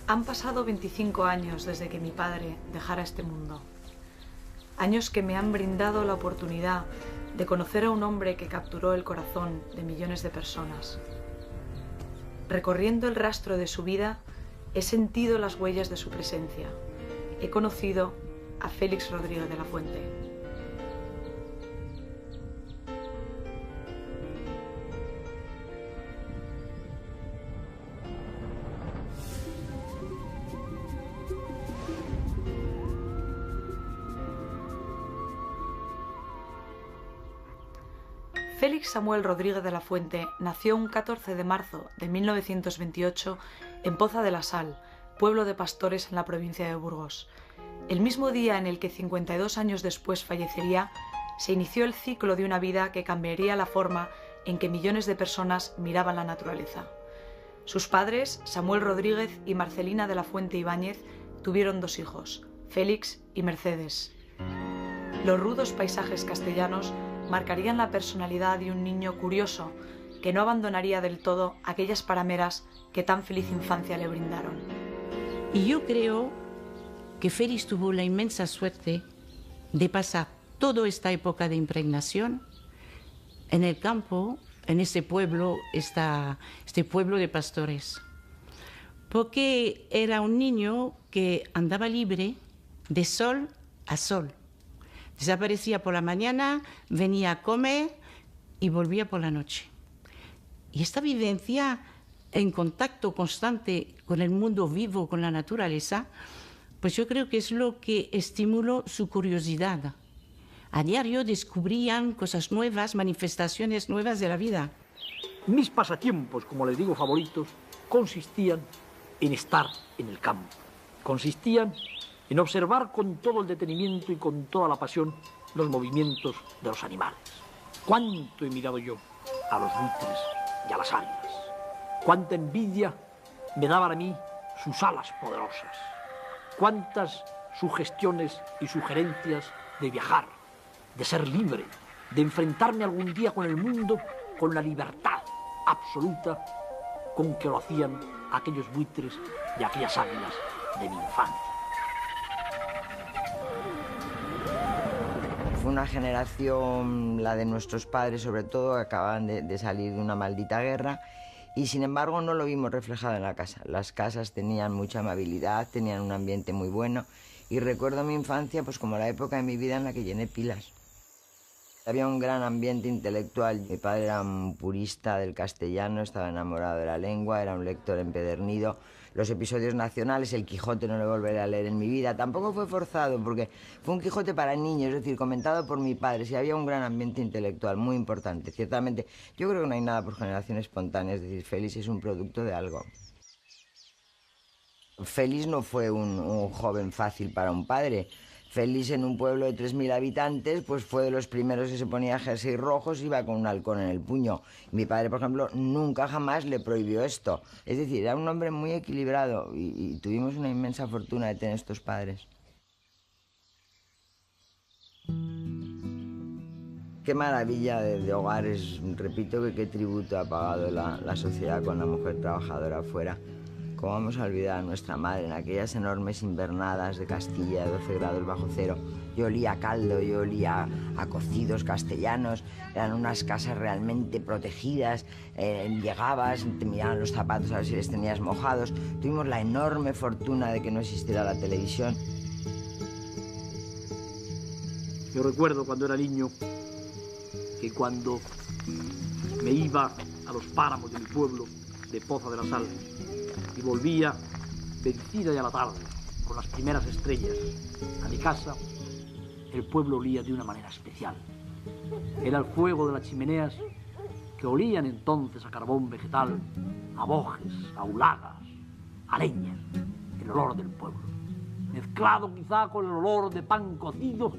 Han pasado 25 años desde que mi padre dejara este mundo. Años que me han brindado la oportunidad de conocer a un hombre que capturó el corazón de millones de personas. Recorriendo el rastro de su vida, he sentido las huellas de su presencia. He conocido a Félix Rodríguez de la Fuente. Félix Samuel Rodríguez de la Fuente nació un 14 de marzo de 1928 en Poza de la Sal, pueblo de pastores en la provincia de Burgos. El mismo día en el que 52 años después fallecería, se inició el ciclo de una vida que cambiaría la forma en que millones de personas miraban la naturaleza. Sus padres, Samuel Rodríguez y Marcelina de la Fuente Ibáñez, tuvieron 2 hijos, Félix y Mercedes. Los rudos paisajes castellanos marcarían la personalidad de un niño curioso que no abandonaría del todo aquellas parameras que tan feliz infancia le brindaron. Y yo creo que Félix tuvo la inmensa suerte de pasar toda esta época de impregnación en el campo, en este pueblo de pastores. Porque era un niño que andaba libre de sol a sol. Desaparecía por la mañana, venía a comer y volvía por la noche. Y esta vivencia en contacto constante con el mundo vivo, con la naturaleza, pues yo creo que es lo que estimuló su curiosidad. A diario descubrían cosas nuevas, manifestaciones nuevas de la vida. Mis pasatiempos, como les digo, favoritos, consistían en estar en el campo. Consistían en observar con todo el detenimiento y con toda la pasión los movimientos de los animales. Cuánto he mirado yo a los buitres y a las águilas. Cuánta envidia me daban a mí sus alas poderosas. Cuántas sugestiones y sugerencias de viajar, de ser libre, de enfrentarme algún día con el mundo con la libertad absoluta con que lo hacían aquellos buitres y aquellas águilas de mi infancia. Fue una generación, la de nuestros padres sobre todo, que acababan de salir de una maldita guerra y sin embargo no lo vimos reflejado en la casa. Las casas tenían mucha amabilidad, tenían un ambiente muy bueno y recuerdo mi infancia pues como la época de mi vida en la que llené pilas. Había un gran ambiente intelectual. Mi padre era un purista del castellano, estaba enamorado de la lengua, era un lector empedernido. Los episodios nacionales, el Quijote no lo volveré a leer en mi vida. Tampoco fue forzado, porque fue un Quijote para niños, es decir, comentado por mi padre. Sí, había un gran ambiente intelectual, muy importante. Ciertamente, yo creo que no hay nada por generación espontánea, es decir, Félix es un producto de algo. Félix no fue un joven fácil para un padre. Félix, en un pueblo de 3.000 habitantes, pues fue de los primeros que se ponía jerseys rojos y iba con un halcón en el puño. Mi padre, por ejemplo, nunca jamás le prohibió esto. Es decir, era un hombre muy equilibrado y tuvimos una inmensa fortuna de tener estos padres. Qué maravilla de hogares, repito que qué tributo ha pagado la sociedad con la mujer trabajadora afuera. ¿Cómo vamos a olvidar a nuestra madre en aquellas enormes invernadas de Castilla de 12 grados bajo cero? Yo olía a caldo, yo olía a cocidos castellanos, eran unas casas realmente protegidas, llegabas, te miraban los zapatos a ver si les tenías mojados. Tuvimos la enorme fortuna de que no existiera la televisión. Yo recuerdo cuando era niño que cuando me iba a los páramos de mi pueblo, de Poza de la Sal, y volvía vencida ya la tarde, con las primeras estrellas, a mi casa, el pueblo olía de una manera especial. Era el fuego de las chimeneas que olían entonces a carbón vegetal, a bojes, a hulagas, a leña, el olor del pueblo, mezclado quizá con el olor de pan cocido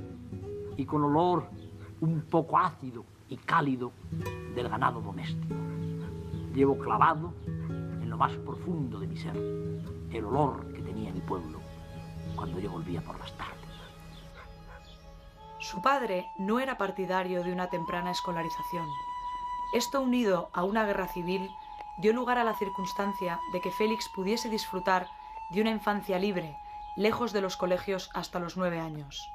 y con olor un poco ácido y cálido del ganado doméstico. Llevo clavado en lo más profundo de mi ser el olor que tenía mi pueblo cuando yo volvía por las tardes. Su padre no era partidario de una temprana escolarización. Esto, unido a una guerra civil, dio lugar a la circunstancia de que Félix pudiese disfrutar de una infancia libre, lejos de los colegios hasta los 9 años.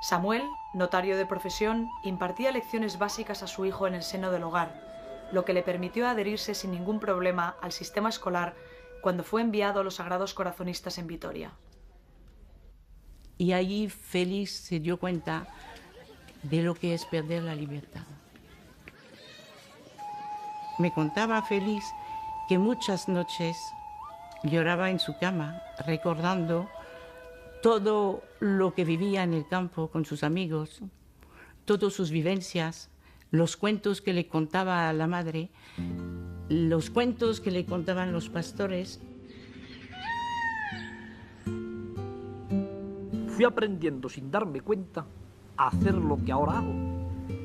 Samuel, notario de profesión, impartía lecciones básicas a su hijo en el seno del hogar, lo que le permitió adherirse sin ningún problema al sistema escolar cuando fue enviado a los Sagrados Corazonistas en Vitoria. Y allí Félix se dio cuenta de lo que es perder la libertad. Me contaba Félix que muchas noches lloraba en su cama, recordando todo lo que vivía en el campo con sus amigos, todas sus vivencias, los cuentos que le contaba a la madre, los cuentos que le contaban los pastores. Fui aprendiendo sin darme cuenta a hacer lo que ahora hago.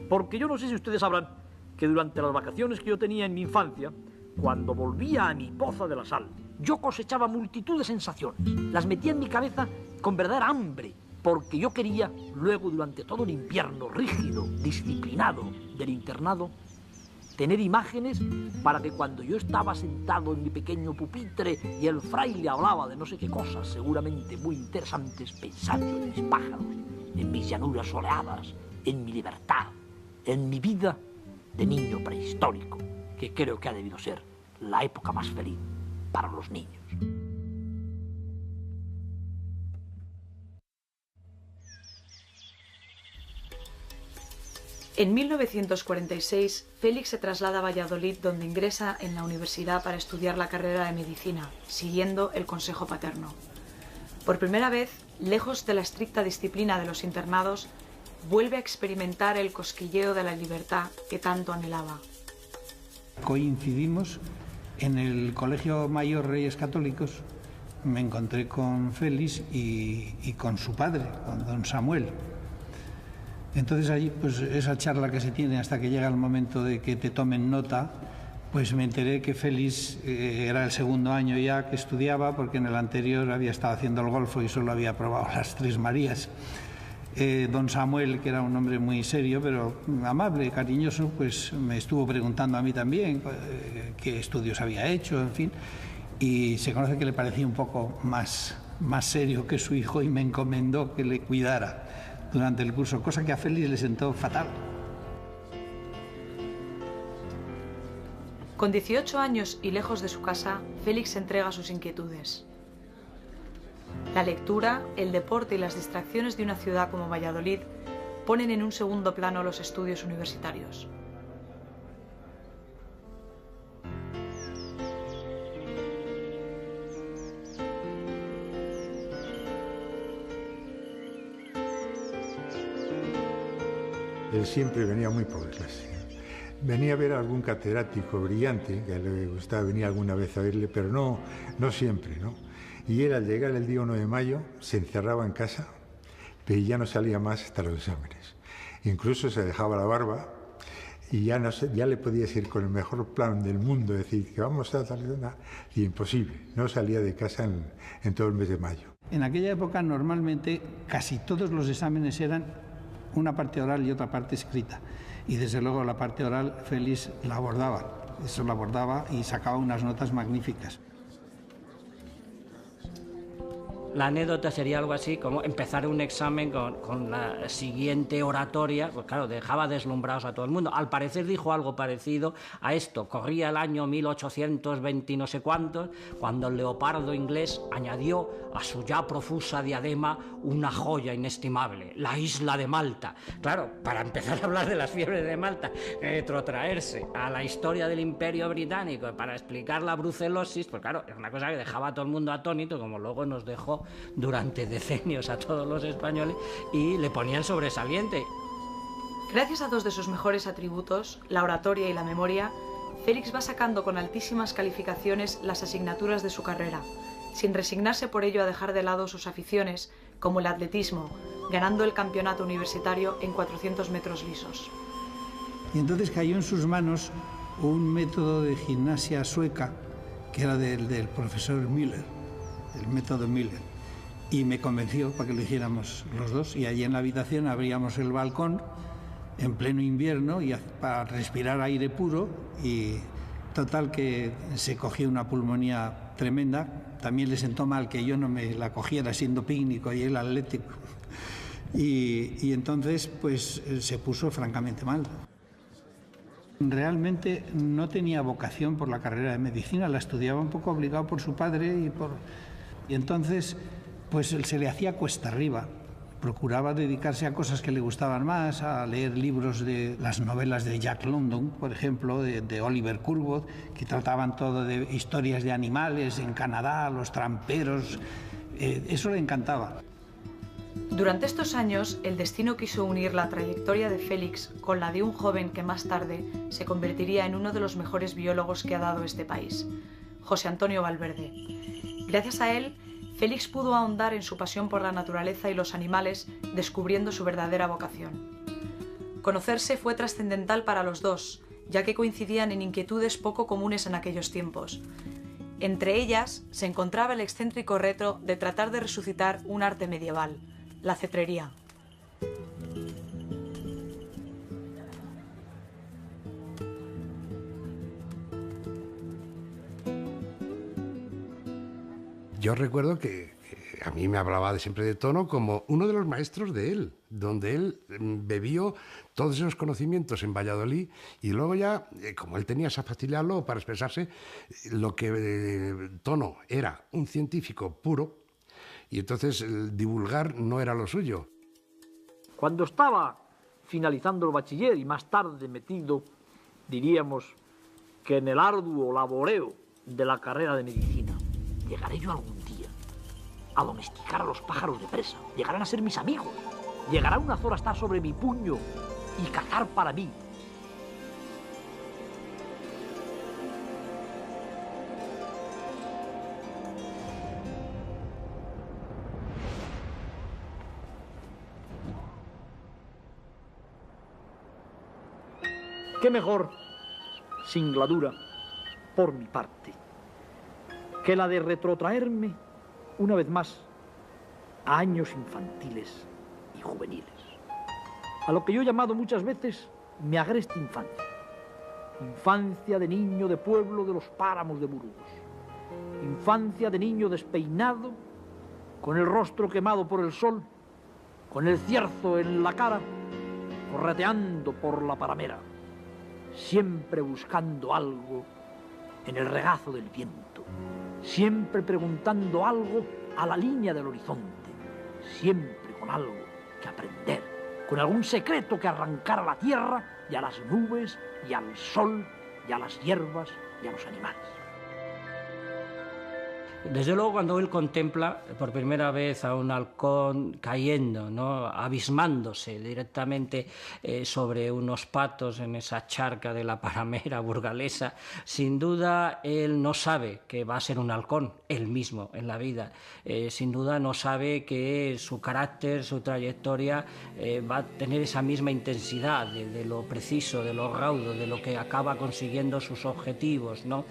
Porque yo no sé si ustedes sabrán que durante las vacaciones que yo tenía en mi infancia, cuando volvía a mi Poza de la Sal, yo cosechaba multitud de sensaciones, las metía en mi cabeza con verdadera hambre, porque yo quería, luego durante todo el invierno rígido, disciplinado del internado, tener imágenes para que cuando yo estaba sentado en mi pequeño pupitre y el fraile hablaba de no sé qué cosas, seguramente muy interesantes, pensando en mis pájaros, en mis llanuras soleadas, en mi libertad, en mi vida de niño prehistórico, que creo que ha debido ser la época más feliz para los niños. En 1946, Félix se traslada a Valladolid, donde ingresa en la universidad para estudiar la carrera de medicina, siguiendo el consejo paterno. Por primera vez, lejos de la estricta disciplina de los internados, vuelve a experimentar el cosquilleo de la libertad que tanto anhelaba. Coincidimos en el Colegio Mayor Reyes Católicos. Me encontré con Félix y con su padre, con don Samuel. Entonces allí, pues esa charla que se tiene hasta que llega el momento de que te tomen nota, pues me enteré que Félix era el segundo año ya que estudiaba, porque en el anterior había estado haciendo el golfo y solo había probado las Tres Marías. Don Samuel, que era un hombre muy serio, pero amable, cariñoso, pues me estuvo preguntando a mí también qué estudios había hecho, en fin, y se conoce que le parecía un poco más serio que su hijo y me encomendó que le cuidara durante el curso, cosa que a Félix le sentó fatal. Con 18 años y lejos de su casa, Félix se entrega a sus inquietudes. La lectura, el deporte y las distracciones de una ciudad como Valladolid ponen en un segundo plano los estudios universitarios. Él siempre venía muy por clase. Venía a ver a algún catedrático brillante, que le gustaba venir alguna vez a verle, pero no siempre, ¿no? Y él, al llegar el día 1 de mayo, se encerraba en casa, pero ya no salía más hasta los exámenes. Incluso se dejaba la barba y ya le podías ir con el mejor plan del mundo, decir que vamos a tal y imposible. No salía de casa en todo el mes de mayo. En aquella época, normalmente, casi todos los exámenes eran una parte oral y otra parte escrita. Y desde luego la parte oral Félix la abordaba. Eso la abordaba y sacaba unas notas magníficas. La anécdota sería algo así como empezar un examen con la siguiente oratoria, pues claro, dejaba deslumbrados a todo el mundo. Al parecer dijo algo parecido a esto. Corría el año 1820 y no sé cuántos, cuando el leopardo inglés añadió a su ya profusa diadema una joya inestimable, la isla de Malta. Claro, para empezar a hablar de las fiebres de Malta, retrotraerse a la historia del Imperio Británico para explicar la brucelosis, pues claro, es una cosa que dejaba a todo el mundo atónito, como luego nos dejó durante decenios a todos los españoles, y le ponían sobresaliente. Gracias a dos de sus mejores atributos, la oratoria y la memoria, Félix va sacando con altísimas calificaciones las asignaturas de su carrera, sin resignarse por ello a dejar de lado sus aficiones, como el atletismo, ganando el campeonato universitario en 400 metros lisos. Y entonces cayó en sus manos un método de gimnasia sueca, que era del profesor Müller, el método Müller, y me convenció para que lo hiciéramos los dos, y allí en la habitación abríamos el balcón en pleno invierno y para respirar aire puro y Total que se cogió una pulmonía tremenda. También le sentó mal que yo no me la cogiera siendo pícnico y él atlético. Y entonces pues se puso francamente mal. Realmente no tenía vocación por la carrera de medicina, la estudiaba un poco obligado por su padre y entonces pues se le hacía cuesta arriba. Procuraba dedicarse a cosas que le gustaban más, a leer libros de las novelas de Jack London, por ejemplo, de Oliver Curwood, que trataban todo de historias de animales en Canadá, los tramperos. Eso le encantaba. Durante estos años, el destino quiso unir la trayectoria de Félix con la de un joven que más tarde se convertiría en uno de los mejores biólogos que ha dado este país, José Antonio Valverde. Gracias a él, Félix pudo ahondar en su pasión por la naturaleza y los animales, descubriendo su verdadera vocación. Conocerse fue trascendental para los dos, ya que coincidían en inquietudes poco comunes en aquellos tiempos. Entre ellas se encontraba el excéntrico reto de tratar de resucitar un arte medieval, la cetrería. Yo recuerdo que a mí me hablaba siempre de Tono como uno de los maestros de él, donde él bebió todos esos conocimientos en Valladolid y luego ya, como él tenía esa facilidad luego para expresarse, lo que Tono era un científico puro y entonces el divulgar no era lo suyo. Cuando estaba finalizando el bachiller y más tarde metido, diríamos, que en el arduo laboreo de la carrera de medicina, llegaré yo algún día a domesticar a los pájaros de presa. Llegarán a ser mis amigos. Llegará una zora a estar sobre mi puño y cazar para mí. ¿Qué mejor singladura, por mi parte, que la de retrotraerme una vez más a años infantiles y juveniles, a lo que yo he llamado muchas veces mi agreste infancia, infancia de niño de pueblo de los páramos de Burgos, infancia de niño despeinado, con el rostro quemado por el sol, con el cierzo en la cara, correteando por la paramera, siempre buscando algo en el regazo del viento, siempre preguntando algo a la línea del horizonte, siempre con algo que aprender, con algún secreto que arrancar a la tierra y a las nubes y al sol y a las hierbas y a los animales. Desde luego, cuando él contempla por primera vez a un halcón cayendo, ¿no?, abismándose directamente sobre unos patos en esa charca de la paramera burgalesa, sin duda él no sabe que va a ser un halcón, él mismo en la vida. Sin duda no sabe que su carácter, su trayectoria va a tener esa misma intensidad de lo preciso, de lo raudo, de lo que acaba consiguiendo sus objetivos, ¿no?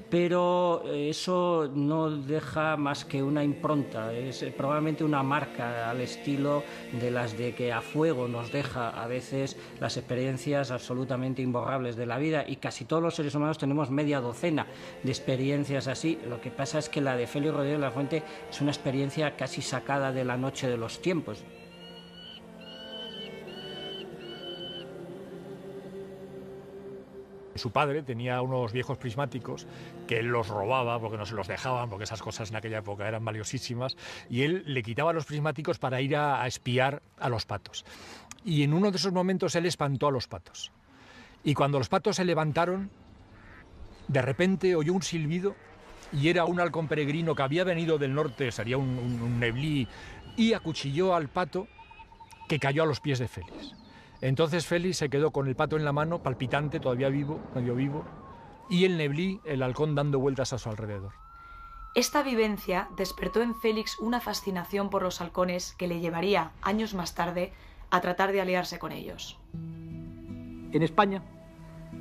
Pero eso no deja más que una impronta, es probablemente una marca al estilo de las de que a fuego nos deja a veces las experiencias absolutamente imborrables de la vida, y casi todos los seres humanos tenemos media docena de experiencias así. Lo que pasa es que la de Félix Rodríguez de la Fuente es una experiencia casi sacada de la noche de los tiempos. Su padre tenía unos viejos prismáticos que él los robaba porque no se los dejaban, porque esas cosas en aquella época eran valiosísimas, y él le quitaba los prismáticos para ir a espiar a los patos. Y en uno de esos momentos él espantó a los patos. Y cuando los patos se levantaron, de repente oyó un silbido y era un halcón peregrino que había venido del norte, sería un neblí, y acuchilló al pato, que cayó a los pies de Félix. Entonces Félix se quedó con el pato en la mano, palpitante, todavía vivo, medio vivo, y el neblí, el halcón, dando vueltas a su alrededor. Esta vivencia despertó en Félix una fascinación por los halcones que le llevaría, años más tarde, a tratar de aliarse con ellos. En España,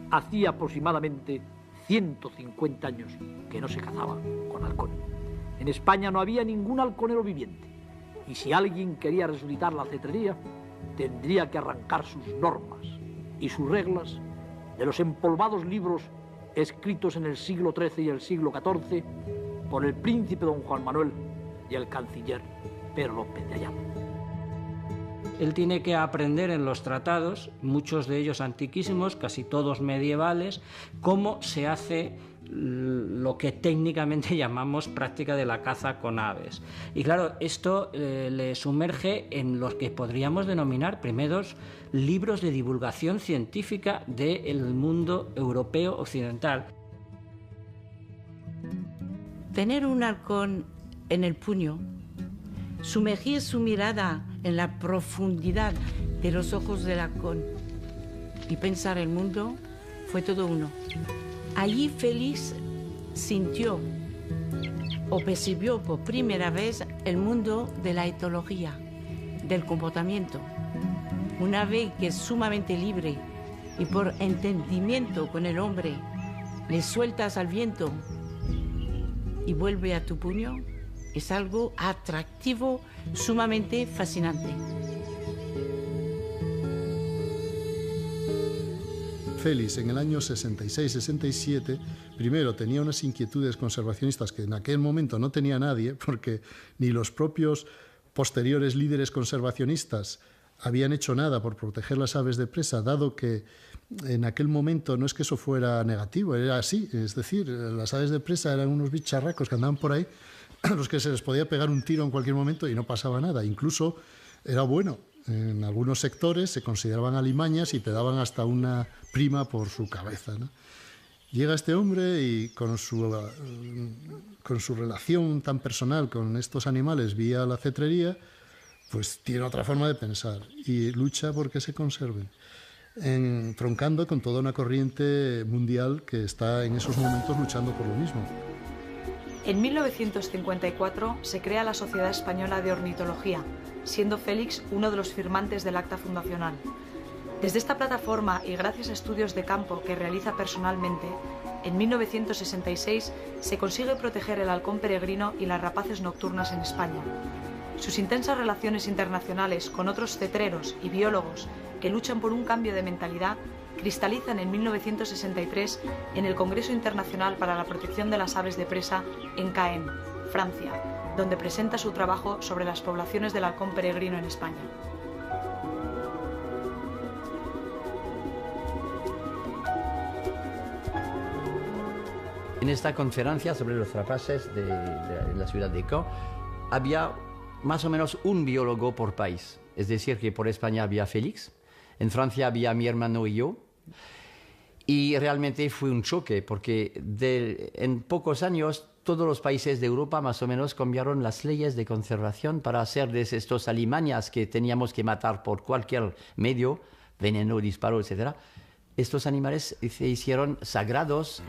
hacía aproximadamente 150 años que no se cazaba con halcón. En España no había ningún halconero viviente, y si alguien quería resucitar la cetrería, tendría que arrancar sus normas y sus reglas de los empolvados libros escritos en el siglo XIII y el siglo XIV por el príncipe don Juan Manuel y el canciller Pedro López de Ayala. Él tiene que aprender en los tratados, muchos de ellos antiquísimos, casi todos medievales, cómo se hace lo que técnicamente llamamos práctica de la caza con aves. Y claro, esto le sumerge en los que podríamos denominar primeros libros de divulgación científica del mundo europeo occidental. Tener un halcón en el puño, sumergir su mirada en la profundidad de los ojos del halcón y pensar el mundo fue todo uno. Allí Félix sintió o percibió por primera vez el mundo de la etología, del comportamiento. Una ave que es sumamente libre y por entendimiento con el hombre le sueltas al viento y vuelve a tu puño, es algo atractivo, sumamente fascinante. Félix, en el año 66-67, primero tenía unas inquietudes conservacionistas que en aquel momento no tenía nadie, porque ni los propios posteriores líderes conservacionistas habían hecho nada por proteger las aves de presa, dado que en aquel momento no es que eso fuera negativo, era así. Es decir, las aves de presa eran unos bicharracos que andaban por ahí, a los que se les podía pegar un tiro en cualquier momento y no pasaba nada. Incluso era bueno. En algunos sectores se consideraban alimañas y te daban hasta una prima por su cabeza, ¿no? Llega este hombre y con su relación tan personal con estos animales vía la cetrería, pues tiene otra forma de pensar y lucha porque se conserven, entroncando con toda una corriente mundial que está en esos momentos luchando por lo mismo. En 1954 se crea la Sociedad Española de Ornitología, siendo Félix uno de los firmantes del acta fundacional. Desde esta plataforma y gracias a estudios de campo que realiza personalmente, en 1966 se consigue proteger el halcón peregrino y las rapaces nocturnas en España. Sus intensas relaciones internacionales con otros cetreros y biólogos que luchan por un cambio de mentalidad cristalizan en 1963 en el Congreso Internacional para la Protección de las Aves de Presa en Caen, Francia, donde presenta su trabajo sobre las poblaciones del halcón peregrino en España. En esta conferencia sobre los rapaces de la ciudad de Caen había más o menos un biólogo por país. Es decir, que por España había Félix, en Francia había mi hermano y yo. Y realmente fue un choque, porque en pocos años todos los países de Europa más o menos cambiaron las leyes de conservación para hacer de estos alimañas que teníamos que matar por cualquier medio, veneno, disparo, etc. Estos animales se hicieron sagrados.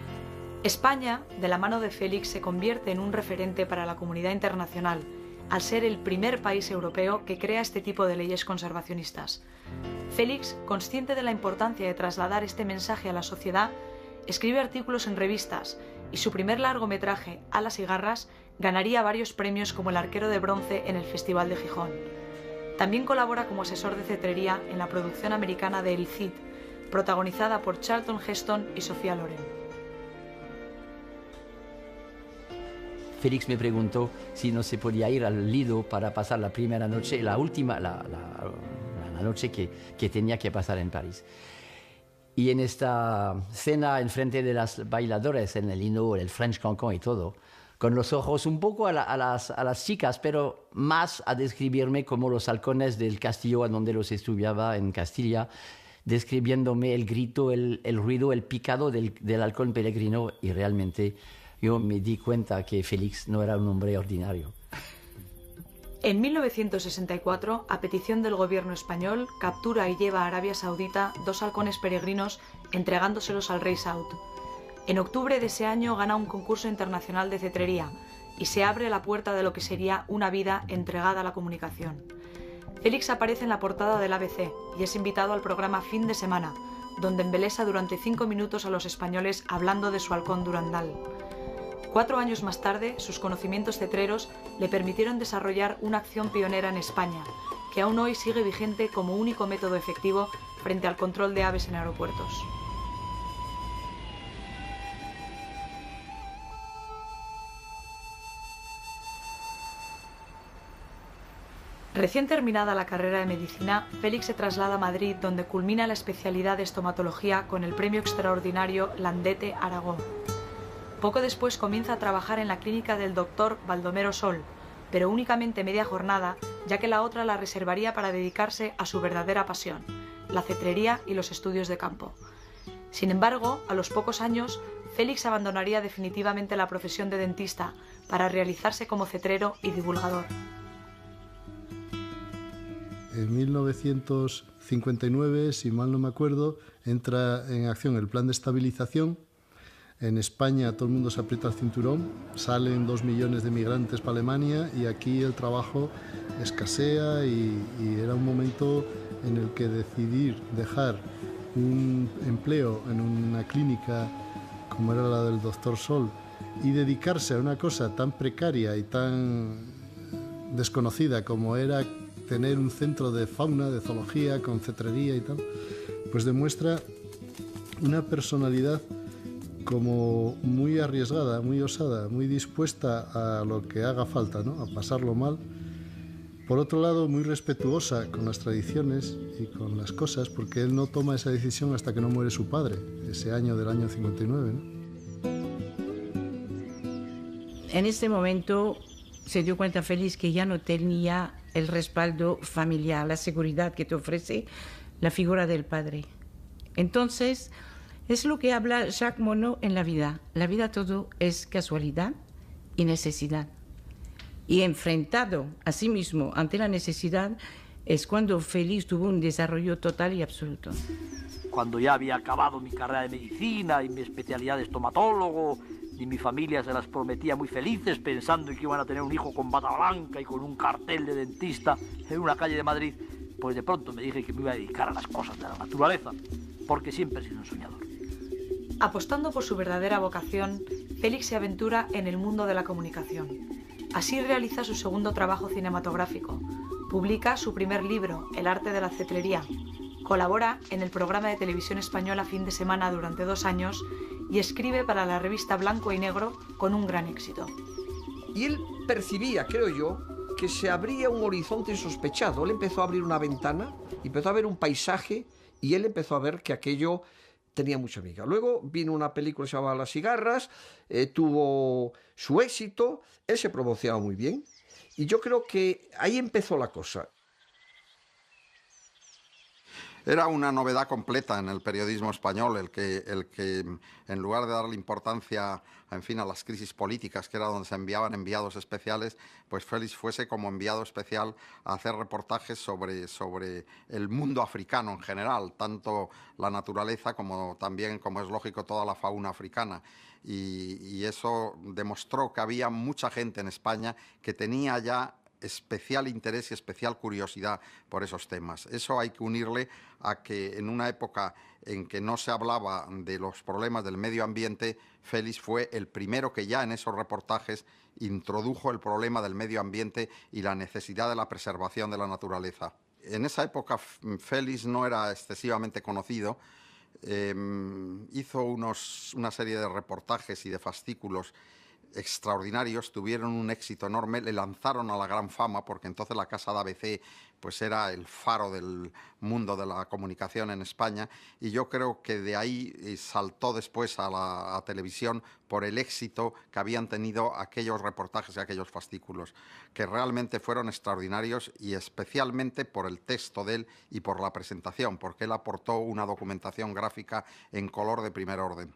España, de la mano de Félix, se convierte en un referente para la comunidad internacional, al ser el primer país europeo que crea este tipo de leyes conservacionistas. Félix, consciente de la importancia de trasladar este mensaje a la sociedad, escribe artículos en revistas y su primer largometraje, Alas y Garras, ganaría varios premios como el arquero de bronce en el Festival de Gijón. También colabora como asesor de cetrería en la producción americana de El Cid, protagonizada por Charlton Heston y Sofía Loren. Félix me preguntó si no se podía ir al Lido para pasar la primera noche, la última, la noche que tenía que pasar en París. Y en esta cena, enfrente de las bailadores, en el Lido, el French Cancan y todo, con los ojos un poco a las chicas, pero más a describirme como los halcones del castillo a donde los estudiaba en Castilla, describiéndome el grito, el ruido, el picado del halcón peregrino, y realmente yo me di cuenta que Félix no era un hombre ordinario. En 1964, a petición del gobierno español, captura y lleva a Arabia Saudita 2 halcones peregrinos, entregándoselos al rey Saud. En octubre de ese año gana un concurso internacional de cetrería y se abre la puerta de lo que sería una vida entregada a la comunicación. Félix aparece en la portada del ABC y es invitado al programa Fin de Semana, donde embelesa durante 5 minutos a los españoles hablando de su halcón Durandal. 4 años más tarde, sus conocimientos cetreros le permitieron desarrollar una acción pionera en España, que aún hoy sigue vigente como único método efectivo frente al control de aves en aeropuertos. Recién terminada la carrera de medicina, Félix se traslada a Madrid, donde culmina la especialidad de estomatología con el premio extraordinario Landete Aragón. Poco después comienza a trabajar en la clínica del doctor Baldomero Sol, pero únicamente media jornada, ya que la otra la reservaría para dedicarse a su verdadera pasión, la cetrería y los estudios de campo. Sin embargo, a los pocos años, Félix abandonaría definitivamente la profesión de dentista para realizarse como cetrero y divulgador. En 1959, si mal no me acuerdo, entra en acción el plan de estabilización. En España todo el mundo se aprieta el cinturón, salen 2 millones de migrantes para Alemania y aquí el trabajo escasea y era un momento en el que decidir dejar un empleo en una clínica como era la del doctor Sol y dedicarse a una cosa tan precaria y tan desconocida como era tener un centro de fauna, de zoología, con cetrería y tal, pues demuestra una personalidad como muy arriesgada, muy osada, muy dispuesta a lo que haga falta, ¿no? A pasarlo mal. Por otro lado, muy respetuosa con las tradiciones y con las cosas, porque él no toma esa decisión hasta que no muere su padre, ese año del año 59, ¿no? En este momento se dio cuenta Félix que ya no tenía el respaldo familiar, la seguridad que te ofrece la figura del padre. Entonces, es lo que habla Jacques Monod en La vida. La vida todo es casualidad y necesidad. Y enfrentado a sí mismo ante la necesidad es cuando Félix tuvo un desarrollo total y absoluto. Cuando ya había acabado mi carrera de medicina y mi especialidad de estomatólogo, y mi familia se las prometía muy felices pensando que iban a tener un hijo con bata blanca y con un cartel de dentista en una calle de Madrid, pues de pronto me dije que me iba a dedicar a las cosas de la naturaleza, porque siempre he sido un soñador. Apostando por su verdadera vocación, Félix se aventura en el mundo de la comunicación. Así realiza su segundo trabajo cinematográfico. Publica su primer libro, El arte de la cetrería. Colabora en el programa de televisión española Fin de Semana durante 2 años y escribe para la revista Blanco y Negro con un gran éxito. Y él percibía, creo yo, que se abría un horizonte insospechado. Él empezó a abrir una ventana, empezó a ver un paisaje y él empezó a ver que aquello tenía mucha amiga. Luego vino una película que se llamaba Las cigarras, tuvo su éxito, él se promocionaba muy bien y yo creo que ahí empezó la cosa. Era una novedad completa en el periodismo español el que en lugar de darle importancia, en fin, a las crisis políticas, que era donde se enviaban enviados especiales, pues Félix fuese como enviado especial a hacer reportajes sobre el mundo africano en general, tanto la naturaleza como también, como es lógico, toda la fauna africana. Y eso demostró que había mucha gente en España que tenía ya especial interés y especial curiosidad por esos temas. Eso hay que unirle a que en una época en que no se hablaba de los problemas del medio ambiente, Félix fue el primero que ya en esos reportajes introdujo el problema del medio ambiente y la necesidad de la preservación de la naturaleza. En esa época Félix no era excesivamente conocido. Hizo una serie de reportajes y de fascículos extraordinarios, tuvieron un éxito enorme, le lanzaron a la gran fama, porque entonces la casa de ABC pues era el faro del mundo de la comunicación en España, y yo creo que de ahí saltó después a la televisión por el éxito que habían tenido aquellos reportajes y aquellos fascículos, que realmente fueron extraordinarios, y especialmente por el texto de él y por la presentación, porque él aportó una documentación gráfica en color de primer orden.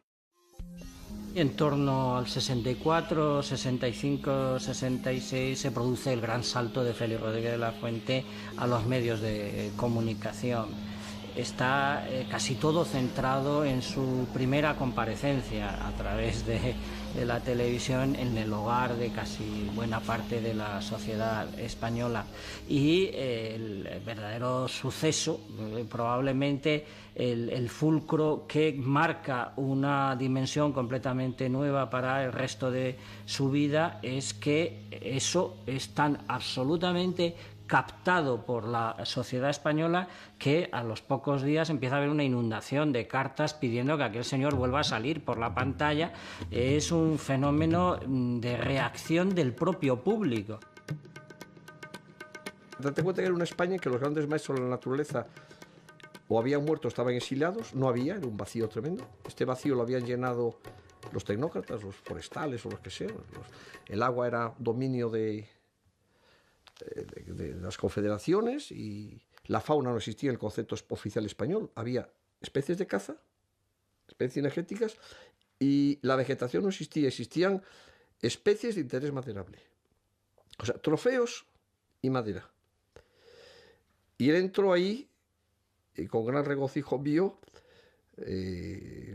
En torno al 64, 65, 66 se produce el gran salto de Félix Rodríguez de la Fuente a los medios de comunicación. Está casi todo centrado en su primera comparecencia a través de la televisión en el hogar de casi buena parte de la sociedad española, y el verdadero suceso, probablemente el fulcro que marca una dimensión completamente nueva para el resto de su vida, es que eso es tan absolutamente captado por la sociedad española que a los pocos días empieza a haber una inundación de cartas pidiendo que aquel señor vuelva a salir por la pantalla. Es un fenómeno de reacción del propio público. Date cuenta que era una España en que los grandes maestros de la naturaleza o habían muerto o estaban exiliados, no había, era un vacío tremendo. Este vacío lo habían llenado los tecnócratas, los forestales o los que sean. El agua era dominio de las confederaciones y la fauna no existía en el concepto oficial español. Había especies de caza, especies energéticas, y la vegetación no existía, existían especies de interés maderable. O sea, trofeos y madera. Y él entró ahí, y con gran regocijo vio,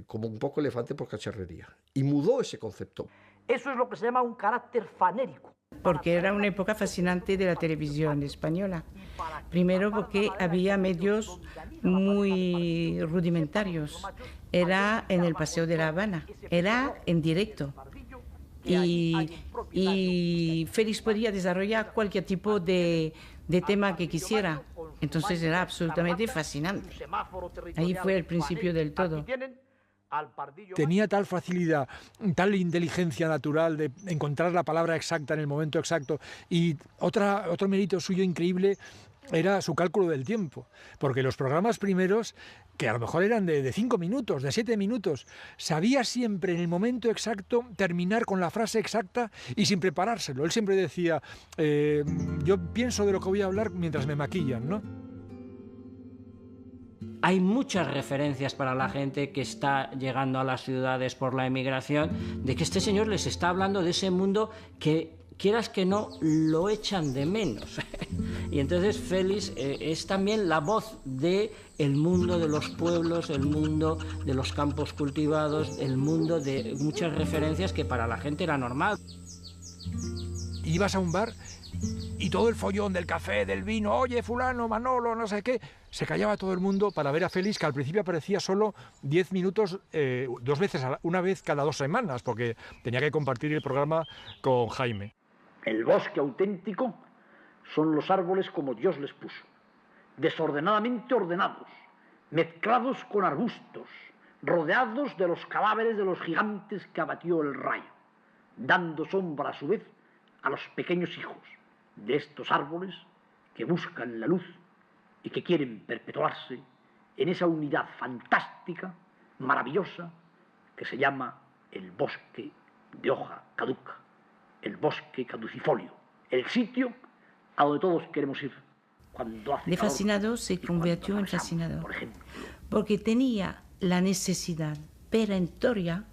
como un poco elefante por cacharrería. Y mudó ese concepto. Eso es lo que se llama un carácter fanérico. Porque era una época fascinante de la televisión española. Primero porque había medios muy rudimentarios. Era en el Paseo de la Habana, era en directo. Y Félix podía desarrollar cualquier tipo de tema que quisiera. Entonces era absolutamente fascinante. Ahí fue el principio del todo. Tenía tal facilidad, tal inteligencia natural de encontrar la palabra exacta en el momento exacto. Y otro mérito suyo increíble era su cálculo del tiempo. Porque los programas primeros, que a lo mejor eran de 5 minutos, de 7 minutos, sabía siempre en el momento exacto terminar con la frase exacta y sin preparárselo. Él siempre decía, yo pienso de lo que voy a hablar mientras me maquillan, ¿no? Hay muchas referencias para la gente que está llegando a las ciudades por la emigración, de que este señor les está hablando de ese mundo que, quieras que no, lo echan de menos. Y entonces Félix es también la voz del mundo de los pueblos, el mundo de los campos cultivados, el mundo de muchas referencias que para la gente era normal. Ibas a un bar y todo el follón del café, del vino, oye, fulano, Manolo, no sé qué, se callaba todo el mundo para ver a Félix, que al principio aparecía solo 10 minutos, 2 veces, una vez cada 2 semanas, porque tenía que compartir el programa con Jaime. El bosque auténtico son los árboles como Dios les puso, desordenadamente ordenados, mezclados con arbustos, rodeados de los cadáveres de los gigantes que abatió el rayo, dando sombra a su vez a los pequeños hijos de estos árboles que buscan la luz y que quieren perpetuarse en esa unidad fantástica, maravillosa, que se llama el bosque de hoja caduca, el bosque caducifolio, el sitio a donde todos queremos ir cuando hace De calor, fascinado se convirtió en fascinador, porque tenía la necesidad perentoria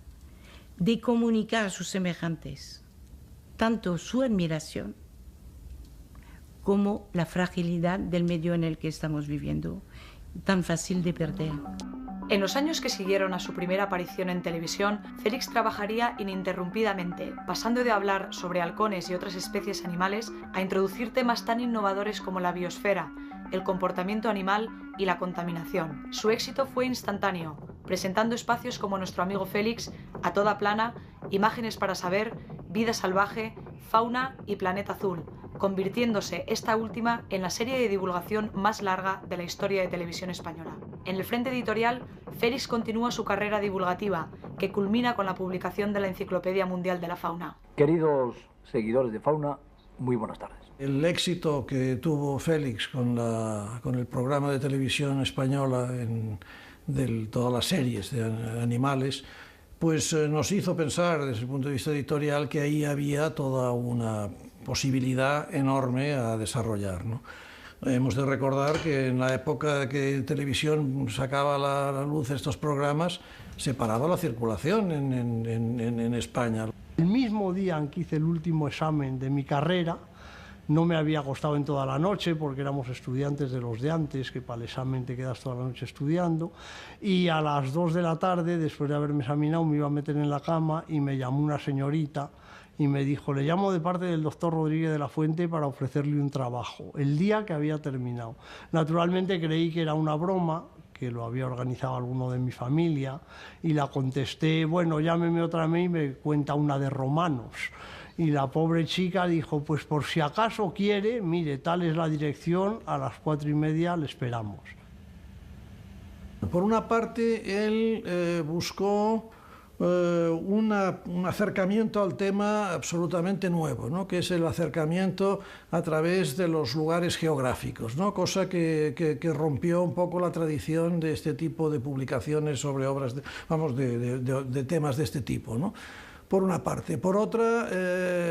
de comunicar a sus semejantes tanto su admiración como la fragilidad del medio en el que estamos viviendo, tan fácil de perder. En los años que siguieron a su primera aparición en televisión, Félix trabajaría ininterrumpidamente, pasando de hablar sobre halcones y otras especies animales a introducir temas tan innovadores como la biosfera, el comportamiento animal y la contaminación. Su éxito fue instantáneo, presentando espacios como Nuestro amigo Félix, A toda plana, Imágenes para saber, Vida salvaje, Fauna y Planeta azul, convirtiéndose esta última en la serie de divulgación más larga de la historia de televisión española. En el frente editorial, Félix continúa su carrera divulgativa, que culmina con la publicación de la Enciclopedia Mundial de la Fauna. Queridos seguidores de Fauna, muy buenas tardes. El éxito que tuvo Félix con el programa de televisión española de todas las series de animales, pues nos hizo pensar desde el punto de vista editorial que ahí había toda una posibilidad enorme a desarrollar, ¿no? Hemos de recordar que en la época que televisión sacaba a la luz estos programas, se paraba la circulación en España. El mismo día en que hice el último examen de mi carrera, no me había acostado en toda la noche porque éramos estudiantes de los de antes, que para el examen te quedas toda la noche estudiando, y a las 2 de la tarde, después de haberme examinado, me iba a meter en la cama y me llamó una señorita y me dijo, le llamo de parte del doctor Rodríguez de la Fuente para ofrecerle un trabajo, el día que había terminado. Naturalmente creí que era una broma, que lo había organizado alguno de mi familia, y la contesté, bueno, llámeme otra vez y me cuenta una de romanos. Y la pobre chica dijo, pues por si acaso quiere, mire, tal es la dirección, a las 4:30 le esperamos. Por una parte, él buscó un acercamiento al tema absolutamente nuevo, ¿no? Que es el acercamiento a través de los lugares geográficos, ¿no? Cosa que rompió un poco la tradición de este tipo de publicaciones sobre obras, de temas de este tipo, ¿no? Por una parte. Por otra,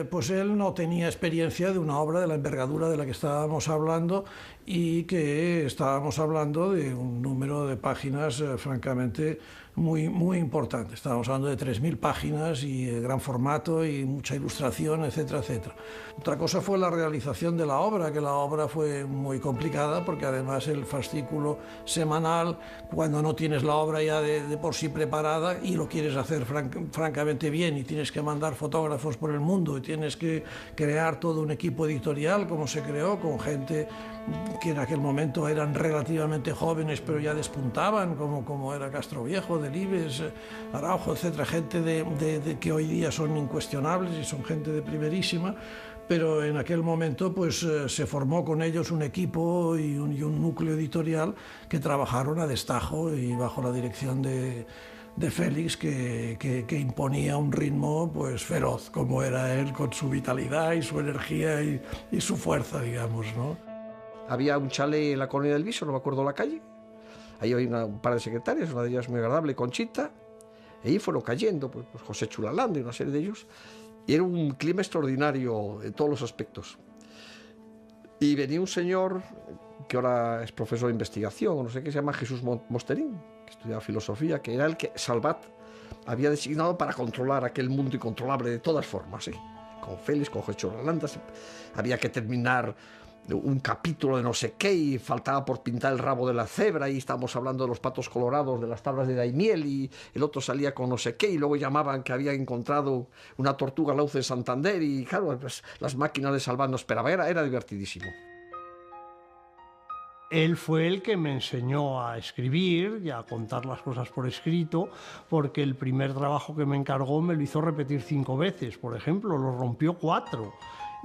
pues él no tenía experiencia de una obra de la envergadura de la que estábamos hablando, y que estábamos hablando de un número de páginas francamente muy importante. Estábamos hablando de 3.000 páginas y gran formato y mucha ilustración, etcétera, etcétera. Otra cosa fue la realización de la obra, que la obra fue muy complicada, porque además el fascículo semanal, cuando no tienes la obra ya de por sí preparada y lo quieres hacer francamente bien, y tienes que mandar fotógrafos por el mundo y tienes que crear todo un equipo editorial, como se creó, con gente que en aquel momento eran relativamente jóvenes pero ya despuntaban, como era Castroviejo, Delibes, Araujo, etcétera, gente que hoy día son incuestionables y son gente de primerísima, pero en aquel momento pues se formó con ellos un equipo y un núcleo editorial que trabajaron a destajo y bajo la dirección de Félix, que imponía un ritmo pues feroz, como era él, con su vitalidad y su energía y su fuerza, digamos, ¿no? Había un chalet en la Colonia del Viso, no me acuerdo la calle. Ahí había un par de secretarias, una de ellas muy agradable, Conchita. Y ahí fueron cayendo pues José Chulalanda y una serie de ellos. Y era un clima extraordinario en todos los aspectos. Y venía un señor que ahora es profesor de investigación, no sé qué, se llama Jesús Mosterín, que estudiaba filosofía, que era el que Salvat había designado para controlar aquel mundo incontrolable de todas formas, ¿eh? Con Félix, con José Chulalanda, había que terminar un capítulo de no sé qué y faltaba por pintar el rabo de la cebra, y estábamos hablando de los patos colorados de las tablas de Daimiel, y el otro salía con no sé qué, y luego llamaban que había encontrado una tortuga lauce en Santander, y claro, pues, las máquinas de Salvat no esperaban, era divertidísimo. Él fue el que me enseñó a escribir y a contar las cosas por escrito, porque el primer trabajo que me encargó me lo hizo repetir 5 veces, por ejemplo, lo rompió 4.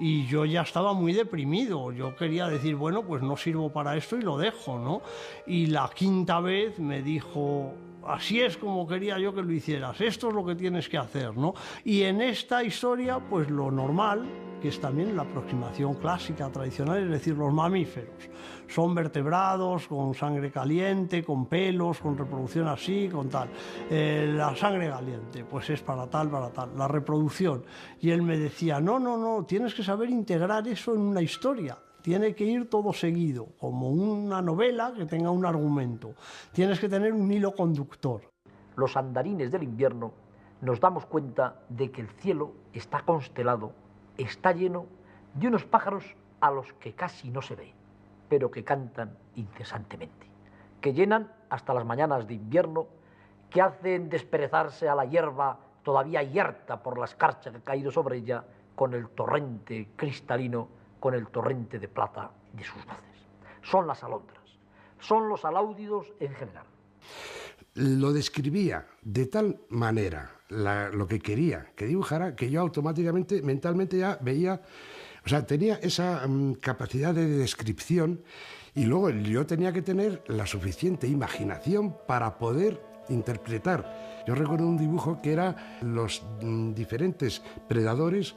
Y yo ya estaba muy deprimido, yo quería decir, bueno, pues no sirvo para esto y lo dejo, ¿no? Y la 5ª vez me dijo, así es como quería yo que lo hicieras, esto es lo que tienes que hacer, ¿no? Y en esta historia, pues lo normal, que es también la aproximación clásica, tradicional, es decir, los mamíferos. Son vertebrados, con sangre caliente, con pelos, con reproducción así, con tal. La sangre caliente, pues es para tal, la reproducción. Y él me decía, no, tienes que saber integrar eso en una historia. Tiene que ir todo seguido, como una novela que tenga un argumento. Tienes que tener un hilo conductor. Los andarines del invierno nos damos cuenta de que el cielo está constelado, está lleno de unos pájaros a los que casi no se ve, pero que cantan incesantemente, que llenan hasta las mañanas de invierno, que hacen desperezarse a la hierba todavía yerta por la escarcha que ha caído sobre ella, con el torrente cristalino, con el torrente de plata de sus voces. Son las alondras, son los aláudidos en general. Lo describía de tal manera, lo que quería que dibujara, que yo automáticamente, mentalmente ya veía, o sea, tenía esa capacidad de descripción, y luego yo tenía que tener la suficiente imaginación para poder interpretar. Yo recuerdo un dibujo que era los diferentes predadores,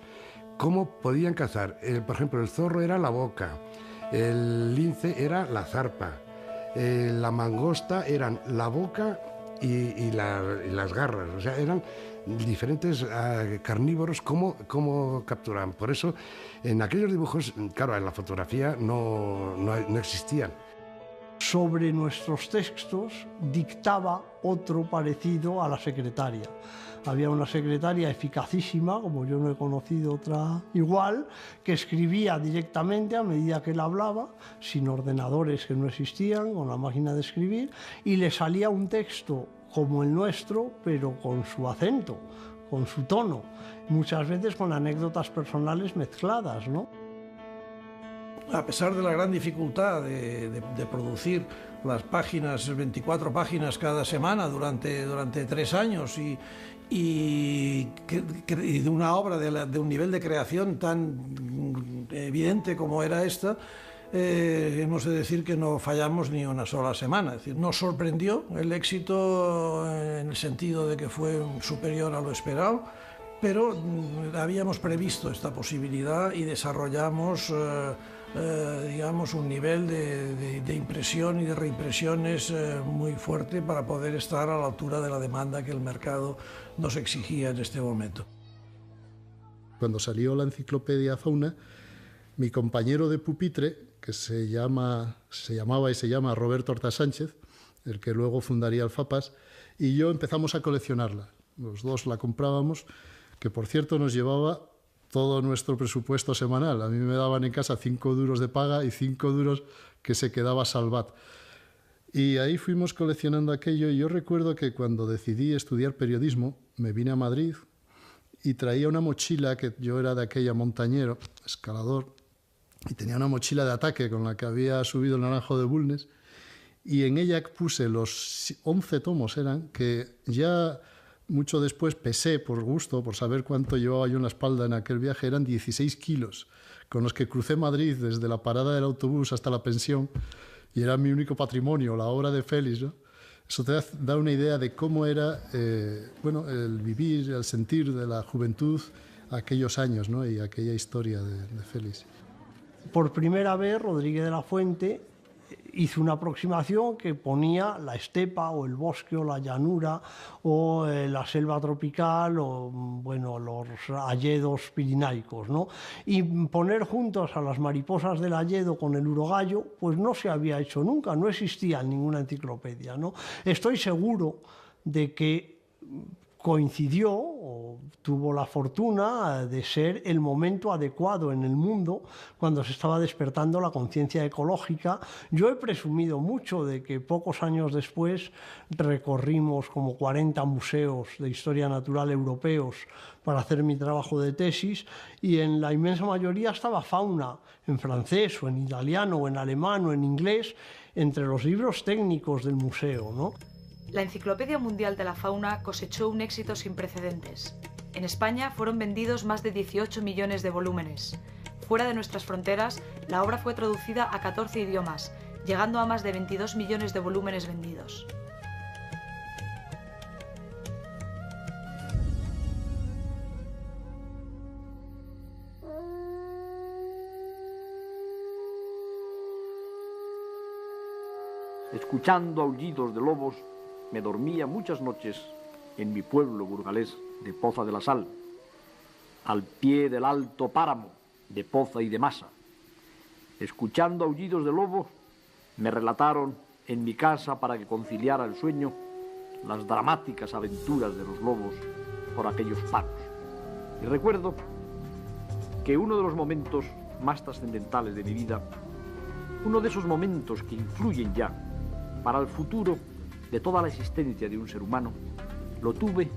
cómo podían cazar. Por ejemplo, el zorro era la boca, el lince era la zarpa, la mangosta eran la boca y las garras. O sea, eran diferentes carnívoros, cómo capturaban. Por eso, en aquellos dibujos, claro, en la fotografía no existían. Sobre nuestros textos dictaba otro parecido a la secretaria. Había una secretaria eficacísima, como yo no he conocido otra igual, que escribía directamente a medida que él hablaba, sin ordenadores que no existían, con la máquina de escribir, y le salía un texto como el nuestro, pero con su acento, con su tono, muchas veces con anécdotas personales mezcladas, ¿no? A pesar de la gran dificultad de producir las páginas, 24 páginas cada semana durante 3 años y de una obra de un nivel de creación tan evidente como era esta, hemos de decir que no fallamos ni una sola semana. Es decir, nos sorprendió el éxito en el sentido de que fue superior a lo esperado, pero habíamos previsto esta posibilidad y desarrollamos digamos, un nivel de impresión y de reimpresiones muy fuerte para poder estar a la altura de la demanda que el mercado nos exigía en este momento. Cuando salió la enciclopedia Fauna, mi compañero de pupitre, que se llamaba y se llama Roberto Horta Sánchez, el que luego fundaría el FAPAS, y yo empezamos a coleccionarla. Los dos la comprábamos, que por cierto nos llevaba todo nuestro presupuesto semanal. A mí me daban en casa 5 duros de paga y 5 duros que se quedaba Salvat. Y ahí fuimos coleccionando aquello, y yo recuerdo que cuando decidí estudiar periodismo, me vine a Madrid y traía una mochila, que yo era de aquella montañero, escalador, y tenía una mochila de ataque con la que había subido el Naranjo de Bulnes, y en ella puse los 11 tomos, eran, que ya mucho después pesé por gusto, por saber cuánto llevaba yo en la espalda en aquel viaje. Eran 16 kilos, con los que crucé Madrid desde la parada del autobús hasta la pensión, y era mi único patrimonio, la obra de Félix, ¿no? Eso te da una idea de cómo era bueno, el vivir, el sentir de la juventud aquellos años, ¿no? Y aquella historia de Félix. Por primera vez, Rodríguez de la Fuente hizo una aproximación que ponía la estepa o el bosque o la llanura o la selva tropical o bueno, los hayedos pirinaicos, ¿no? Y poner juntos a las mariposas del hayedo con el urogallo, pues no se había hecho nunca, no existía en ninguna enciclopedia, ¿no? Estoy seguro de que coincidió o tuvo la fortuna de ser el momento adecuado en el mundo cuando se estaba despertando la conciencia ecológica. Yo he presumido mucho de que pocos años después recorrimos como 40 museos de historia natural europeos para hacer mi trabajo de tesis, y en la inmensa mayoría estaba fauna en francés o en italiano o en alemán o en inglés entre los libros técnicos del museo, ¿no? La Enciclopedia Mundial de la Fauna cosechó un éxito sin precedentes. En España fueron vendidos más de 18 millones de volúmenes. Fuera de nuestras fronteras, la obra fue traducida a 14 idiomas, llegando a más de 22 millones de volúmenes vendidos. Escuchando aullidos de lobos, me dormía muchas noches en mi pueblo burgalés de Poza de la Sal, al pie del alto páramo de Poza y de Masa. Escuchando aullidos de lobos, me relataron en mi casa, para que conciliara el sueño, las dramáticas aventuras de los lobos por aquellos paros. Y recuerdo que uno de los momentos más trascendentales de mi vida, uno de esos momentos que influyen ya para el futuro de toda la existencia de un ser humano, lo tuve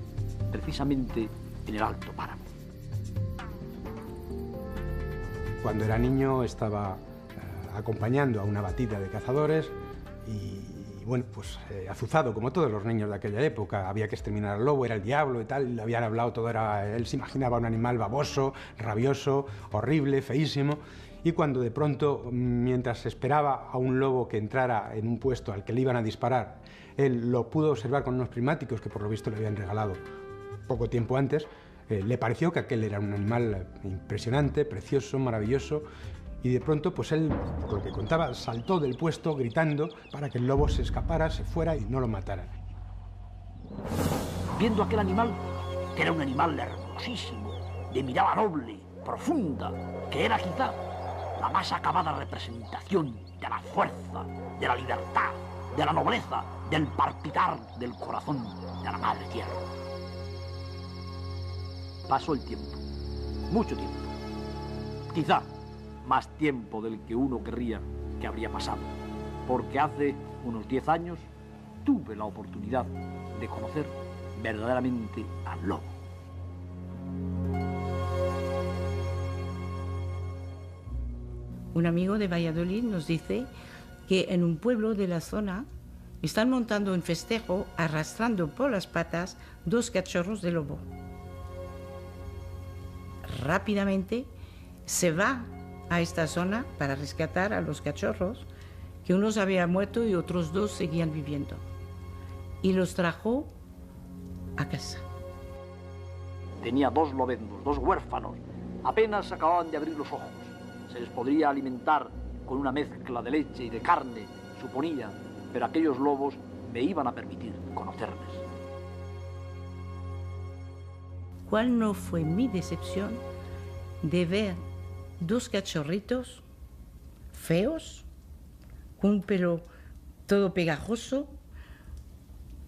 precisamente en el Alto Páramo. Cuando era niño estaba acompañando a una batida de cazadores y bueno, pues azuzado como todos los niños de aquella época. Había que exterminar al lobo, era el diablo y tal, le habían hablado todo, él se imaginaba un animal baboso, rabioso, horrible, feísimo. Y cuando de pronto, mientras esperaba a un lobo que entrara en un puesto al que le iban a disparar, él lo pudo observar con unos prismáticos que por lo visto le habían regalado poco tiempo antes, le pareció que aquel era un animal impresionante, precioso, maravilloso, y de pronto, pues él, por lo que contaba, saltó del puesto gritando para que el lobo se escapara, se fuera y no lo matara. Viendo aquel animal, que era un animal hermosísimo, de mirada noble, profunda, que era quizá la más acabada representación de la fuerza, de la libertad, de la nobleza, del palpitar del corazón de la Madre Tierra. Pasó el tiempo, mucho tiempo, quizá más tiempo del que uno querría que habría pasado, porque hace unos 10 años tuve la oportunidad de conocer verdaderamente al lobo. Un amigo de Valladolid nos dice que en un pueblo de la zona están montando un festejo arrastrando por las patas 2 cachorros de lobo. Rápidamente se va a esta zona para rescatar a los cachorros, que unos habían muerto y otros 2 seguían viviendo. Y los trajo a casa. Tenía 2 lobeznos, 2 huérfanos. Apenas acababan de abrir los ojos. Se les podría alimentar con una mezcla de leche y de carne, suponía, pero aquellos lobos me iban a permitir conocerles. ¿Cuál no fue mi decepción de ver 2 cachorritos feos, con un pelo todo pegajoso,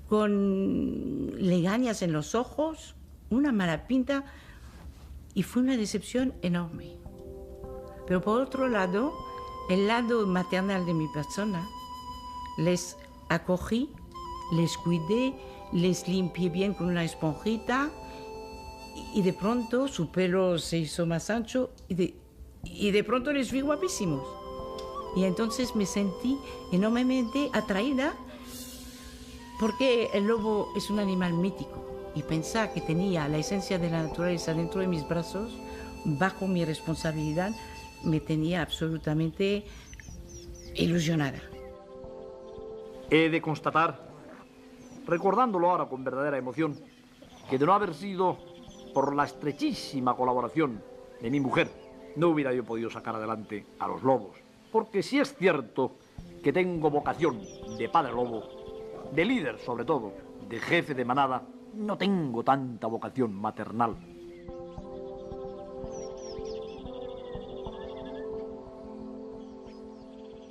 con legañas en los ojos, una mala pinta, y fue una decepción enorme. Pero por otro lado, el lado maternal de mi persona, les acogí, les cuidé, les limpié bien con una esponjita, y de pronto su pelo se hizo más ancho y de pronto les vi guapísimos. Y entonces me sentí enormemente atraída, porque el lobo es un animal mítico, y pensar que tenía la esencia de la naturaleza dentro de mis brazos, bajo mi responsabilidad, me tenía absolutamente ilusionada. He de constatar, recordándolo ahora con verdadera emoción, que de no haber sido por la estrechísima colaboración de mi mujer, no hubiera yo podido sacar adelante a los lobos. Porque sí es cierto que tengo vocación de padre lobo, de líder sobre todo, de jefe de manada, no tengo tanta vocación maternal.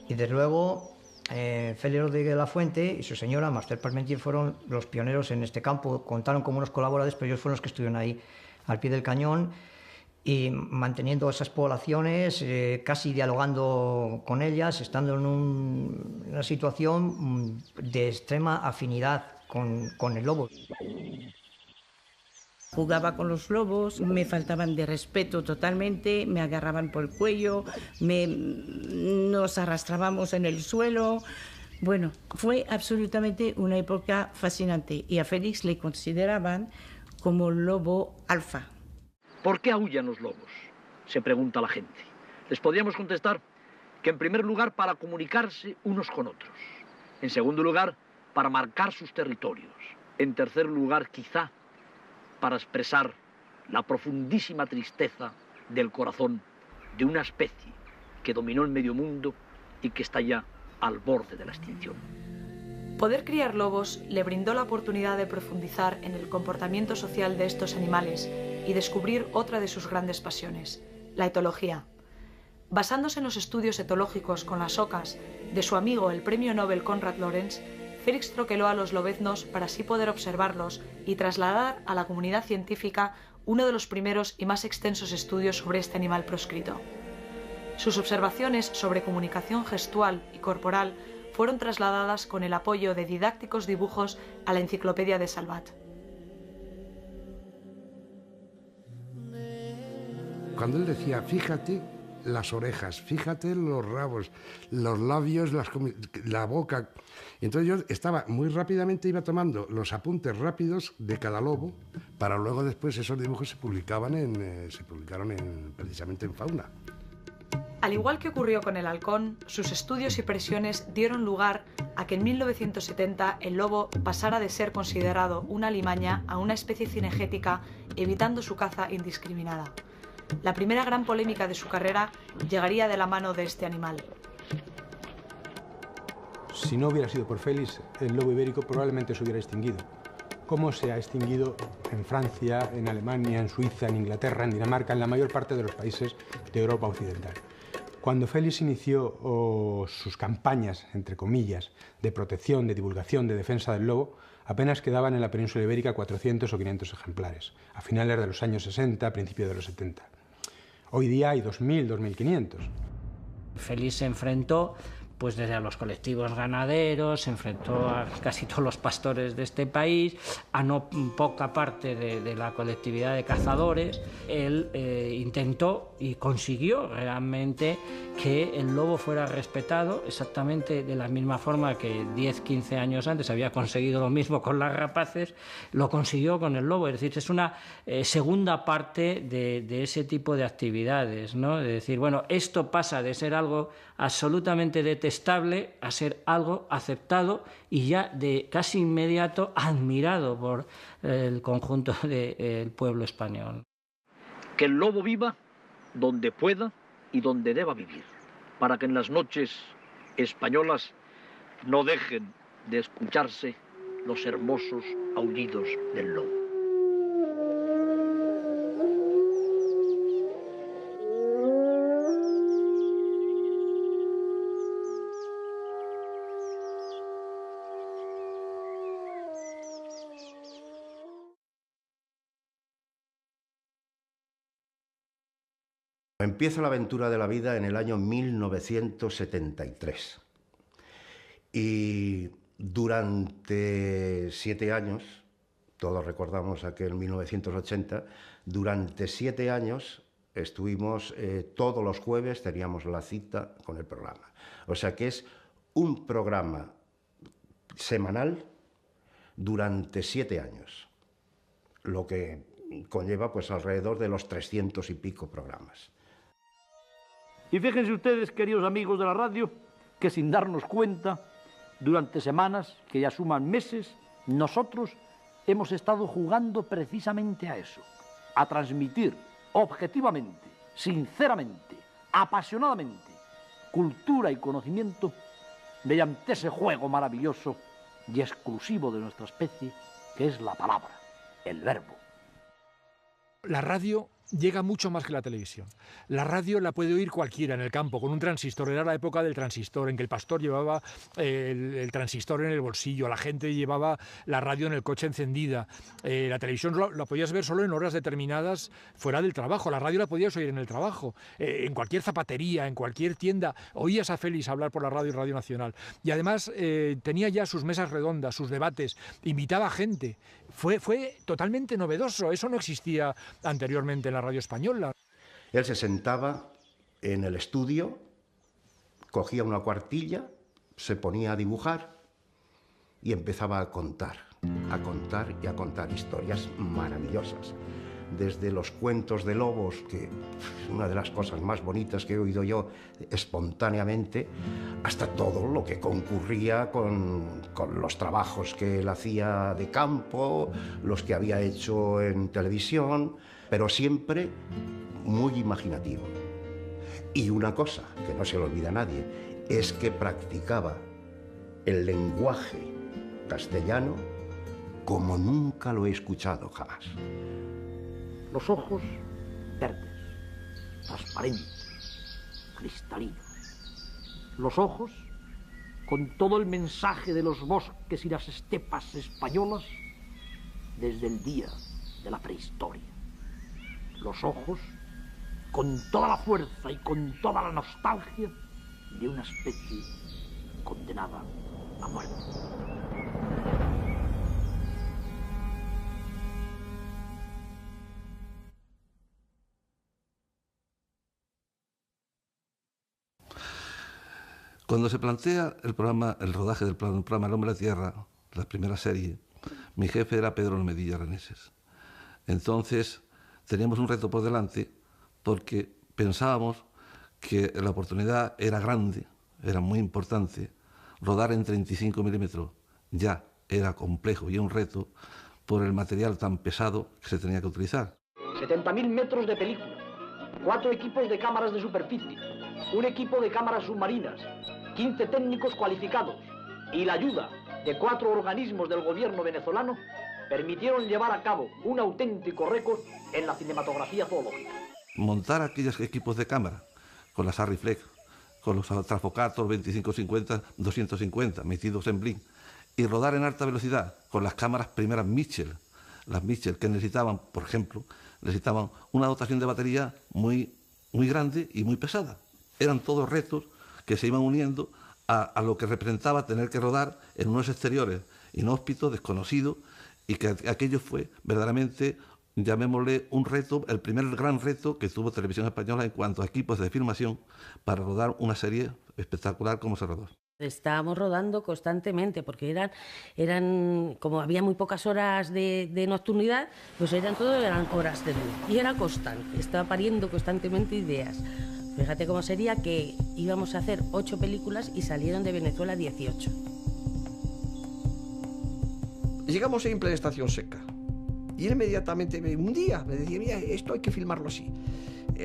Y desde luego, Félix Rodríguez de la Fuente y su señora, Marcel Parmentier, fueron los pioneros en este campo. Contaron como unos colaboradores, pero ellos fueron los que estuvieron ahí al pie del cañón y manteniendo esas poblaciones, casi dialogando con ellas, estando en una situación de extrema afinidad con el lobo. Jugaba con los lobos, me faltaban de respeto totalmente, me agarraban por el cuello, nos arrastrábamos en el suelo. Bueno, fue absolutamente una época fascinante, y a Félix le consideraban como lobo alfa. ¿Por qué aúllan los lobos?, se pregunta la gente. Les podríamos contestar que en primer lugar para comunicarse unos con otros, en segundo lugar para marcar sus territorios, en tercer lugar quizá para expresar la profundísima tristeza del corazón de una especie que dominó el medio mundo y que está ya al borde de la extinción. Poder criar lobos le brindó la oportunidad de profundizar en el comportamiento social de estos animales y descubrir otra de sus grandes pasiones, la etología. Basándose en los estudios etológicos con las ocas de su amigo el premio Nobel Konrad Lorenz, Félix troqueló a los lobeznos para así poder observarlos y trasladar a la comunidad científica uno de los primeros y más extensos estudios sobre este animal proscrito. Sus observaciones sobre comunicación gestual y corporal fueron trasladadas con el apoyo de didácticos dibujos a la enciclopedia de Salvat. Cuando él decía, fíjate las orejas, fíjate los rabos, los labios, la boca. Entonces yo estaba muy rápidamente, iba tomando los apuntes rápidos de cada lobo, para luego después esos dibujos se publicaron precisamente en Fauna. Al igual que ocurrió con el halcón, sus estudios y presiones dieron lugar a que en 1970 el lobo pasara de ser considerado una alimaña a una especie cinegética, evitando su caza indiscriminada. La primera gran polémica de su carrera llegaría de la mano de este animal. Si no hubiera sido por Félix, el lobo ibérico probablemente se hubiera extinguido. ¿Cómo se ha extinguido en Francia, en Alemania, en Suiza, en Inglaterra, en Dinamarca, en la mayor parte de los países de Europa Occidental? Cuando Félix inició sus campañas, entre comillas, de protección, de divulgación, de defensa del lobo, apenas quedaban en la península ibérica 400 o 500 ejemplares, a finales de los años 60, a principios de los 70. Hoy día hay 2.000, 2.500. Félix se enfrentó pues desde a los colectivos ganaderos, se enfrentó a casi todos los pastores de este país, a no poca parte de la colectividad de cazadores. Él intentó y consiguió realmente que el lobo fuera respetado exactamente de la misma forma que 10-15 años antes había conseguido lo mismo con las rapaces, lo consiguió con el lobo. Es decir, es una segunda parte de ese tipo de actividades, ¿no? De decir, bueno, esto pasa de ser algo absolutamente detestable a ser algo aceptado y ya de casi inmediato admirado por el conjunto del pueblo español. Que el lobo viva donde pueda y donde deba vivir, para que en las noches españolas no dejen de escucharse los hermosos aullidos del lobo. Empieza la aventura de la vida en el año 1973 y durante 7 años, todos recordamos aquel 1980, durante 7 años estuvimos todos los jueves, teníamos la cita con el programa. O sea que es un programa semanal durante 7 años, lo que conlleva pues alrededor de los 300 y pico programas. Y fíjense ustedes, queridos amigos de la radio, que sin darnos cuenta, durante semanas, que ya suman meses, nosotros hemos estado jugando precisamente a eso, a transmitir objetivamente, sinceramente, apasionadamente, cultura y conocimiento mediante ese juego maravilloso y exclusivo de nuestra especie, que es la palabra, el verbo. La radio llega mucho más que la televisión. La radio la puede oír cualquiera en el campo, con un transistor. Era la época del transistor, en que el pastor llevaba el transistor en el bolsillo, la gente llevaba la radio en el coche encendida. La televisión la podías ver solo en horas determinadas fuera del trabajo. La radio la podías oír en el trabajo, en cualquier zapatería, en cualquier tienda. Oías a Félix hablar por la radio y Radio Nacional. Y además tenía ya sus mesas redondas, sus debates, invitaba a gente. Fue totalmente novedoso, eso no existía anteriormente en la radio española. Él se sentaba en el estudio, cogía una cuartilla, se ponía a dibujar y empezaba a contar y a contar historias maravillosas. Desde los cuentos de lobos, que es una de las cosas más bonitas que he oído yo espontáneamente, hasta todo lo que concurría con los trabajos que él hacía de campo, los que había hecho en televisión, pero siempre muy imaginativo. Y una cosa que no se le olvida a nadie, es que practicaba el lenguaje castellano como nunca lo he escuchado jamás. Los ojos verdes, transparentes, cristalinos. Los ojos con todo el mensaje de los bosques y las estepas españolas desde el día de la prehistoria. Los ojos con toda la fuerza y con toda la nostalgia de una especie condenada a muerte. Cuando se plantea el rodaje del programa El Hombre de la Tierra, la primera serie, mi jefe era Pedro Medilla Reneses. Entonces teníamos un reto por delante porque pensábamos que la oportunidad era grande, era muy importante. Rodar en 35 milímetros ya era complejo y un reto por el material tan pesado que se tenía que utilizar. 70.000 metros de película, 4 equipos de cámaras de superficie, un equipo de cámaras submarinas, 15 técnicos cualificados y la ayuda de 4 organismos del gobierno venezolano permitieron llevar a cabo un auténtico récord en la cinematografía zoológica. Montar aquellos equipos de cámara con las Arriflex, con los Trafocatos 25-50, 250 metidos en Blink y rodar en alta velocidad con las cámaras primeras Mitchell, las Mitchell que necesitaban, por ejemplo, necesitaban una dotación de batería muy grande y muy pesada. Eran todos retos que se iban uniendo a lo que representaba tener que rodar en unos exteriores inhóspitos, desconocidos, y que aquello fue verdaderamente, llamémosle, un reto, el primer gran reto que tuvo Televisión Española en cuanto a equipos de filmación para rodar una serie espectacular como se rodó. Estábamos rodando constantemente porque eran como había muy pocas horas de nocturnidad, pues eran horas de luz y era constante, estaba pariendo constantemente ideas. Fíjate cómo sería que íbamos a hacer 8 películas y salieron de Venezuela 18. Llegamos en plena estación seca y él inmediatamente, un día, me decía, mira, esto hay que filmarlo así.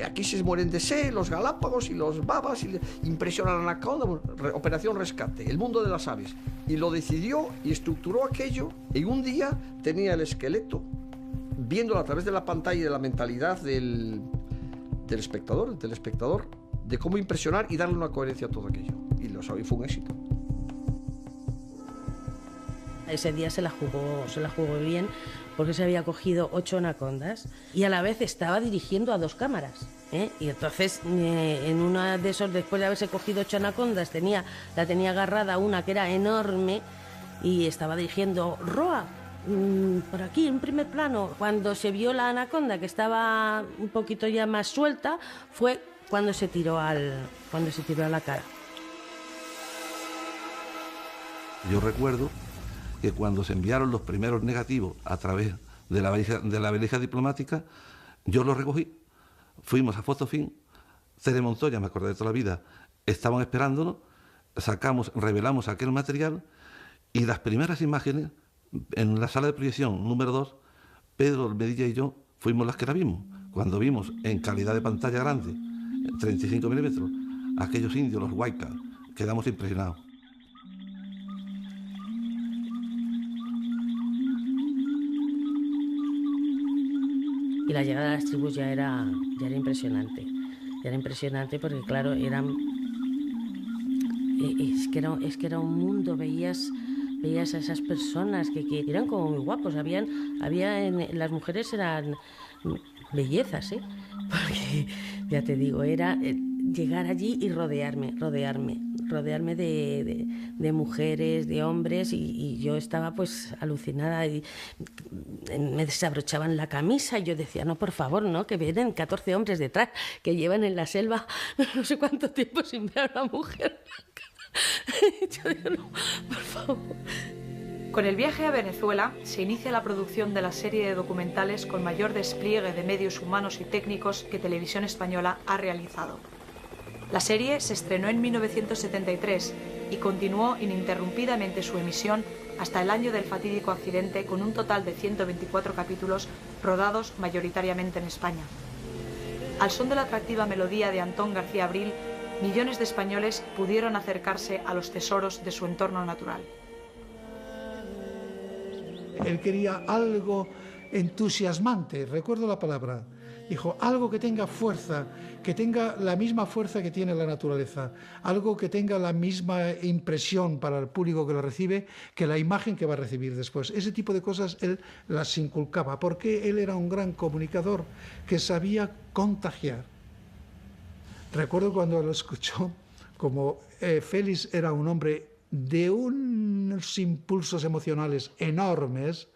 Aquí se mueren de sed, los galápagos y los babas, y impresionan la anaconda, operación rescate, el mundo de las aves. Y lo decidió y estructuró aquello, y un día tenía el esqueleto, viéndolo a través de la pantalla y de la mentalidad del espectador, de cómo impresionar y darle una coherencia a todo aquello. Y fue un éxito. Ese día se la jugó bien, porque se había cogido 8 anacondas y a la vez estaba dirigiendo a 2 cámaras. Y entonces, en una de esos, después de haberse cogido 8 anacondas, la tenía agarrada una que era enorme y estaba dirigiendo Roa, por aquí, en primer plano. Cuando se vio la anaconda, que estaba un poquito ya más suelta, fue cuando se tiró a la cara. Yo recuerdo que cuando se enviaron los primeros negativos a través de la valija diplomática, yo los recogí, fuimos a Fotofilm, Tere Montoya, me acordé de toda la vida, estaban esperándonos, revelamos aquel material y las primeras imágenes en la sala de proyección número 2, Pedro Medilla y yo fuimos las que la vimos. Cuando vimos en calidad de pantalla grande, 35 milímetros, aquellos indios, los huaycas, quedamos impresionados. Y la llegada de las tribus ya era impresionante. Ya era impresionante porque, claro, es que era un mundo. Veías a esas personas que eran como muy guapos. Las mujeres eran bellezas, porque, ya te digo, era llegar allí y rodearme de mujeres, de hombres, y yo estaba pues alucinada y me desabrochaban la camisa y yo decía, no, por favor, no, que vienen 14 hombres detrás que llevan en la selva no sé cuánto tiempo sin ver a una mujer. Yo digo, no, por favor. Con el viaje a Venezuela se inicia la producción de la serie de documentales con mayor despliegue de medios humanos y técnicos que Televisión Española ha realizado. La serie se estrenó en 1973 y continuó ininterrumpidamente su emisión hasta el año del fatídico accidente, con un total de 124 capítulos rodados mayoritariamente en España. Al son de la atractiva melodía de Antón García Abril, millones de españoles pudieron acercarse a los tesoros de su entorno natural. Él quería algo entusiasmante, recuerdo la palabra. Dijo, algo que tenga fuerza, que tenga la misma fuerza que tiene la naturaleza, algo que tenga la misma impresión para el público que lo recibe que la imagen que va a recibir después. Ese tipo de cosas él las inculcaba, porque él era un gran comunicador que sabía contagiar. Recuerdo cuando lo escuchó, como Félix era un hombre de unos impulsos emocionales enormes,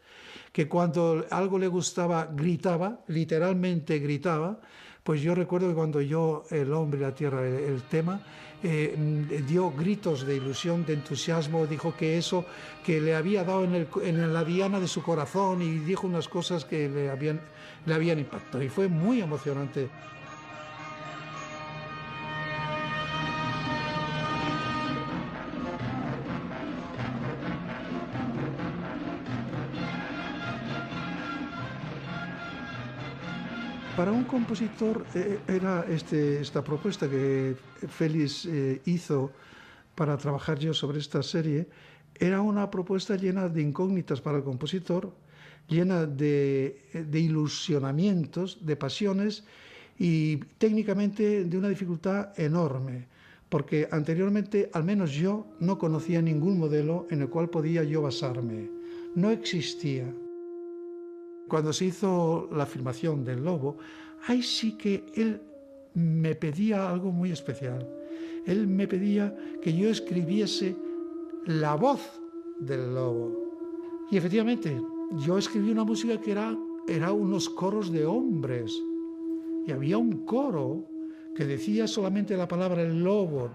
que cuando algo le gustaba gritaba, literalmente gritaba. Pues yo recuerdo que cuando oyó El hombre y la tierra, el tema, dio gritos de ilusión, de entusiasmo, dijo que eso que le había dado en la diana de su corazón, y dijo unas cosas que le habían impactado, y fue muy emocionante. Para un compositor era esta propuesta que Félix hizo para trabajar yo sobre esta serie, era una propuesta llena de incógnitas para el compositor, llena de ilusionamientos, de pasiones y técnicamente de una dificultad enorme, porque anteriormente, al menos yo, no conocía ningún modelo en el cual podía yo basarme. No existía. Cuando se hizo la filmación del Lobo, ahí sí que él me pedía algo muy especial. él me pedía que yo escribiese la voz del lobo. Y efectivamente, yo escribí una música que era unos coros de hombres. Y había un coro que decía solamente la palabra el lobo.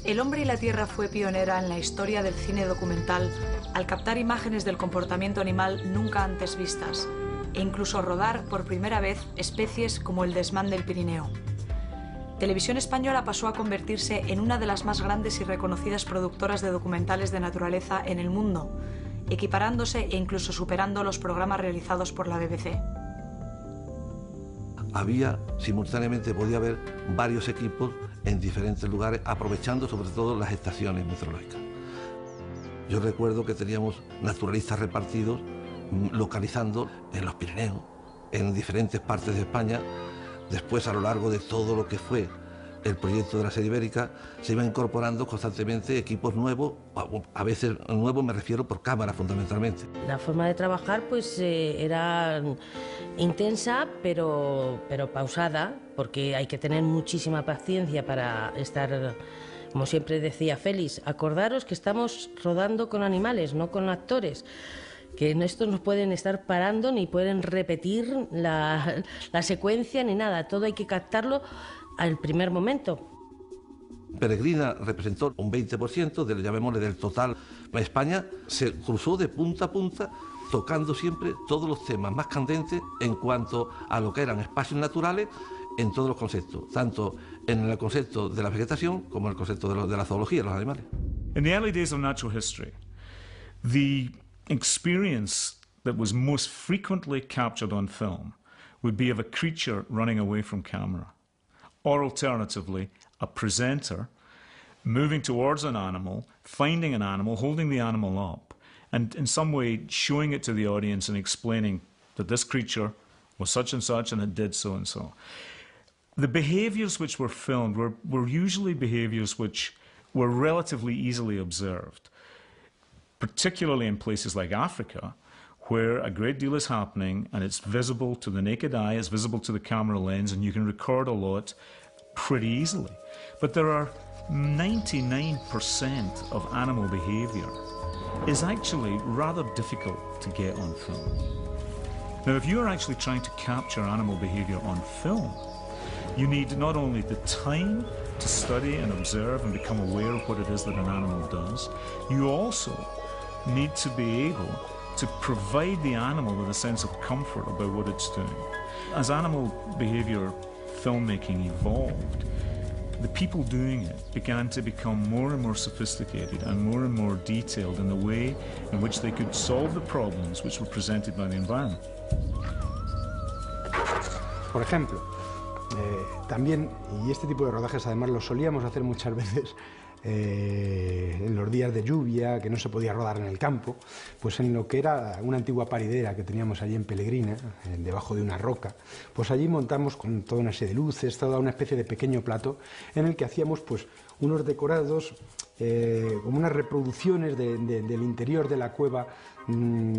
El hombre y la tierra fue pionera en la historia del cine documental al captar imágenes del comportamiento animal nunca antes vistas e incluso rodar por primera vez especies como el desmán del Pirineo. Televisión Española pasó a convertirse en una de las más grandes y reconocidas productoras de documentales de naturaleza en el mundo, equiparándose e incluso superando los programas realizados por la BBC. Simultáneamente podía haber varios equipos en diferentes lugares, aprovechando sobre todo las estaciones meteorológicas. Yo recuerdo que teníamos naturalistas repartidos, localizando en los Pirineos, en diferentes partes de España. Después, a lo largo de todo lo que fue el proyecto de la serie ibérica, se iban incorporando constantemente equipos nuevos, a veces nuevos me refiero por cámara fundamentalmente. La forma de trabajar pues era intensa pero pausada, porque hay que tener muchísima paciencia para estar, como siempre decía Félix, acordaros que estamos rodando con animales, no con actores, que en esto no pueden estar parando ni pueden repetir la secuencia ni nada, todo hay que captarlo al primer momento. Peregrina representó un 20% llamémosle del total. España se cruzó de punta a punta, tocando siempre todos los temas más candentes en cuanto a lo que eran espacios naturales en todos los conceptos, tanto en el concepto de la vegetación como en el concepto de la zoología, los animales. In the early days of natural history, the experience that was most frequently captured on film would be of a creature running away from camera, or alternatively, a presenter moving towards an animal, finding an animal, holding the animal up, and in some way showing it to the audience and explaining that this creature was such and it did so and so. The behaviours which were filmed were usually behaviours which were relatively easily observed, particularly in places like Africa, where a great deal is happening and it's visible to the naked eye, it's visible to the camera lens, and you can record a lot pretty easily. But there are 99% of animal behaviour is actually rather difficult to get on film. Now, if you're actually trying to capture animal behaviour on film, you need not only the time to study and observe and become aware of what it is that an animal does, you also need to be able to provide the animal with a sense of comfort about what it's doing. As animal behaviour filmmaking evolved, the people doing it began to become more and more sophisticated and more detailed in the way in which they could solve the problems which were presented by the environment. Por ejemplo, también, y este tipo de rodajes además los solíamos hacer muchas veces en los días de lluvia, que no se podía rodar en el campo, pues en lo que era una antigua paridera que teníamos allí en Peregrina, debajo de una roca, pues allí montamos con toda una serie de luces, toda una especie de pequeño plató en el que hacíamos pues unos decorados, como unas reproducciones del interior de la cueva,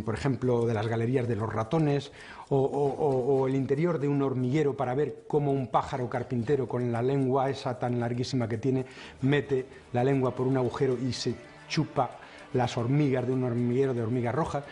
por ejemplo, de las galerías de los ratones, o el interior de un hormiguero para ver cómo un pájaro carpintero con la lengua esa tan larguísima que tiene, mete la lengua por un agujero y se chupa las hormigas de un hormiguero de hormigas rojas.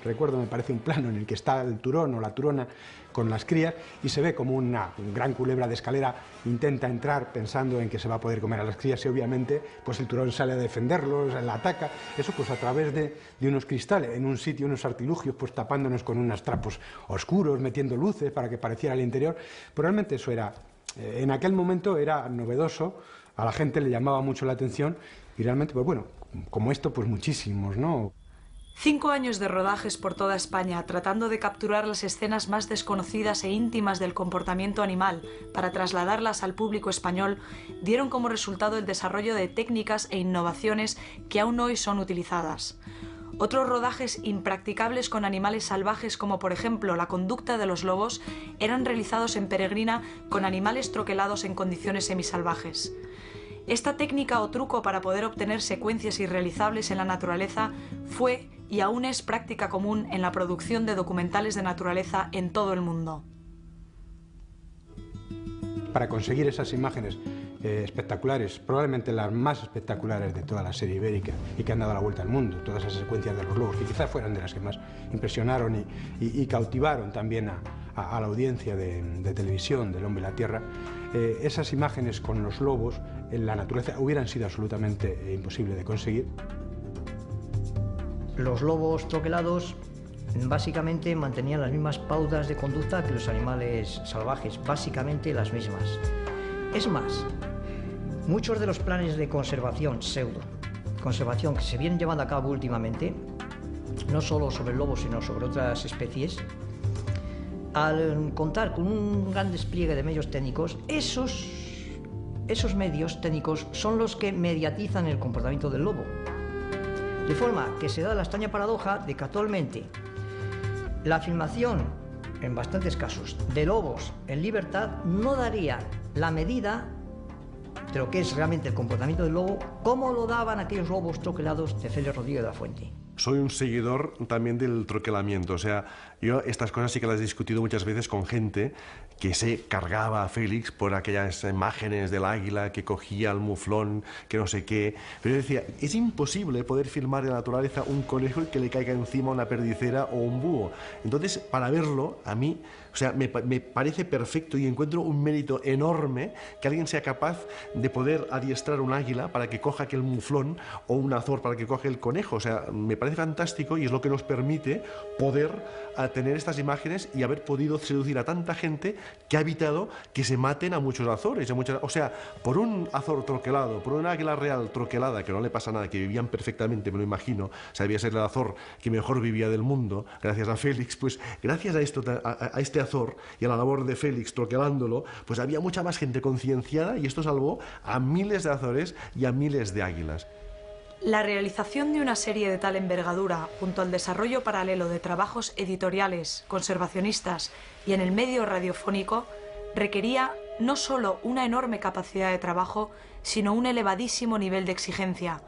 Recuerdo, me parece un plano en el que está el turón o la turona con las crías y se ve como una gran culebra de escalera intenta entrar pensando en que se va a poder comer a las crías y obviamente pues el turón sale a defenderlos, la ataca, eso pues a través de unos cristales, en un sitio, unos artilugios, pues tapándonos con unos trapos oscuros, metiendo luces para que pareciera el interior. Pero realmente eso era, en aquel momento era novedoso, A la gente le llamaba mucho la atención y realmente, pues bueno, como esto, pues muchísimos, ¿no? 5 años de rodajes por toda España tratando de capturar las escenas más desconocidas e íntimas del comportamiento animal para trasladarlas al público español dieron como resultado el desarrollo de técnicas e innovaciones que aún hoy son utilizadas. Otros rodajes impracticables con animales salvajes, como por ejemplo la conducta de los lobos, eran realizados en Peregrina con animales troquelados en condiciones semisalvajes. Esta técnica o truco para poder obtener secuencias irrealizables en la naturaleza fue y aún es práctica común en la producción de documentales de naturaleza en todo el mundo. Para conseguir esas imágenes espectaculares, probablemente las más espectaculares de toda la serie ibérica y que han dado la vuelta al mundo, todas esas secuencias de los lobos, que quizás fueran de las que más impresionaron y cautivaron también a la audiencia de televisión del Hombre y la Tierra, esas imágenes con los lobos en la naturaleza hubieran sido absolutamente imposible de conseguir. Los lobos troquelados básicamente mantenían las mismas pautas de conducta que los animales salvajes, básicamente las mismas. Es más, muchos de los planes de conservación, pseudo-conservación, que se vienen llevando a cabo últimamente, no solo sobre el lobo, sino sobre otras especies, al contar con un gran despliegue de medios técnicos, esos medios técnicos son los que mediatizan el comportamiento del lobo. De forma que se da la extraña paradoja de que actualmente la filmación, en bastantes casos, de lobos en libertad no daría la medida de lo que es realmente el comportamiento del lobo, como lo daban aquellos lobos troquelados de Félix Rodríguez de la Fuente. Soy un seguidor también del troquelamiento, o sea, yo estas cosas sí que las he discutido muchas veces con gente que se cargaba a Félix por aquellas imágenes del águila que cogía el muflón, que no sé qué, pero yo decía, es imposible poder filmar en la naturaleza un conejo y que le caiga encima una perdicera o un búho. Entonces, para verlo, a mí, o sea, me parece perfecto y encuentro un mérito enorme que alguien sea capaz de poder adiestrar un águila para que coja aquel muflón o un azor para que coja el conejo, o sea, me parece fantástico y es lo que nos permite poder tener estas imágenes y haber podido seducir a tanta gente que ha evitado que se maten a muchos azores, o sea, por un azor troquelado, por una águila real troquelada, que no le pasa nada, que vivían perfectamente, me lo imagino, o sea, debía ser el azor que mejor vivía del mundo, gracias a Félix, pues gracias a esto, a este azor y a la labor de Félix troquelándolo, pues había mucha más gente concienciada y esto salvó a miles de azores y a miles de águilas. La realización de una serie de tal envergadura, junto al desarrollo paralelo de trabajos editoriales, conservacionistas y en el medio radiofónico, requería no solo una enorme capacidad de trabajo, sino un elevadísimo nivel de exigencia,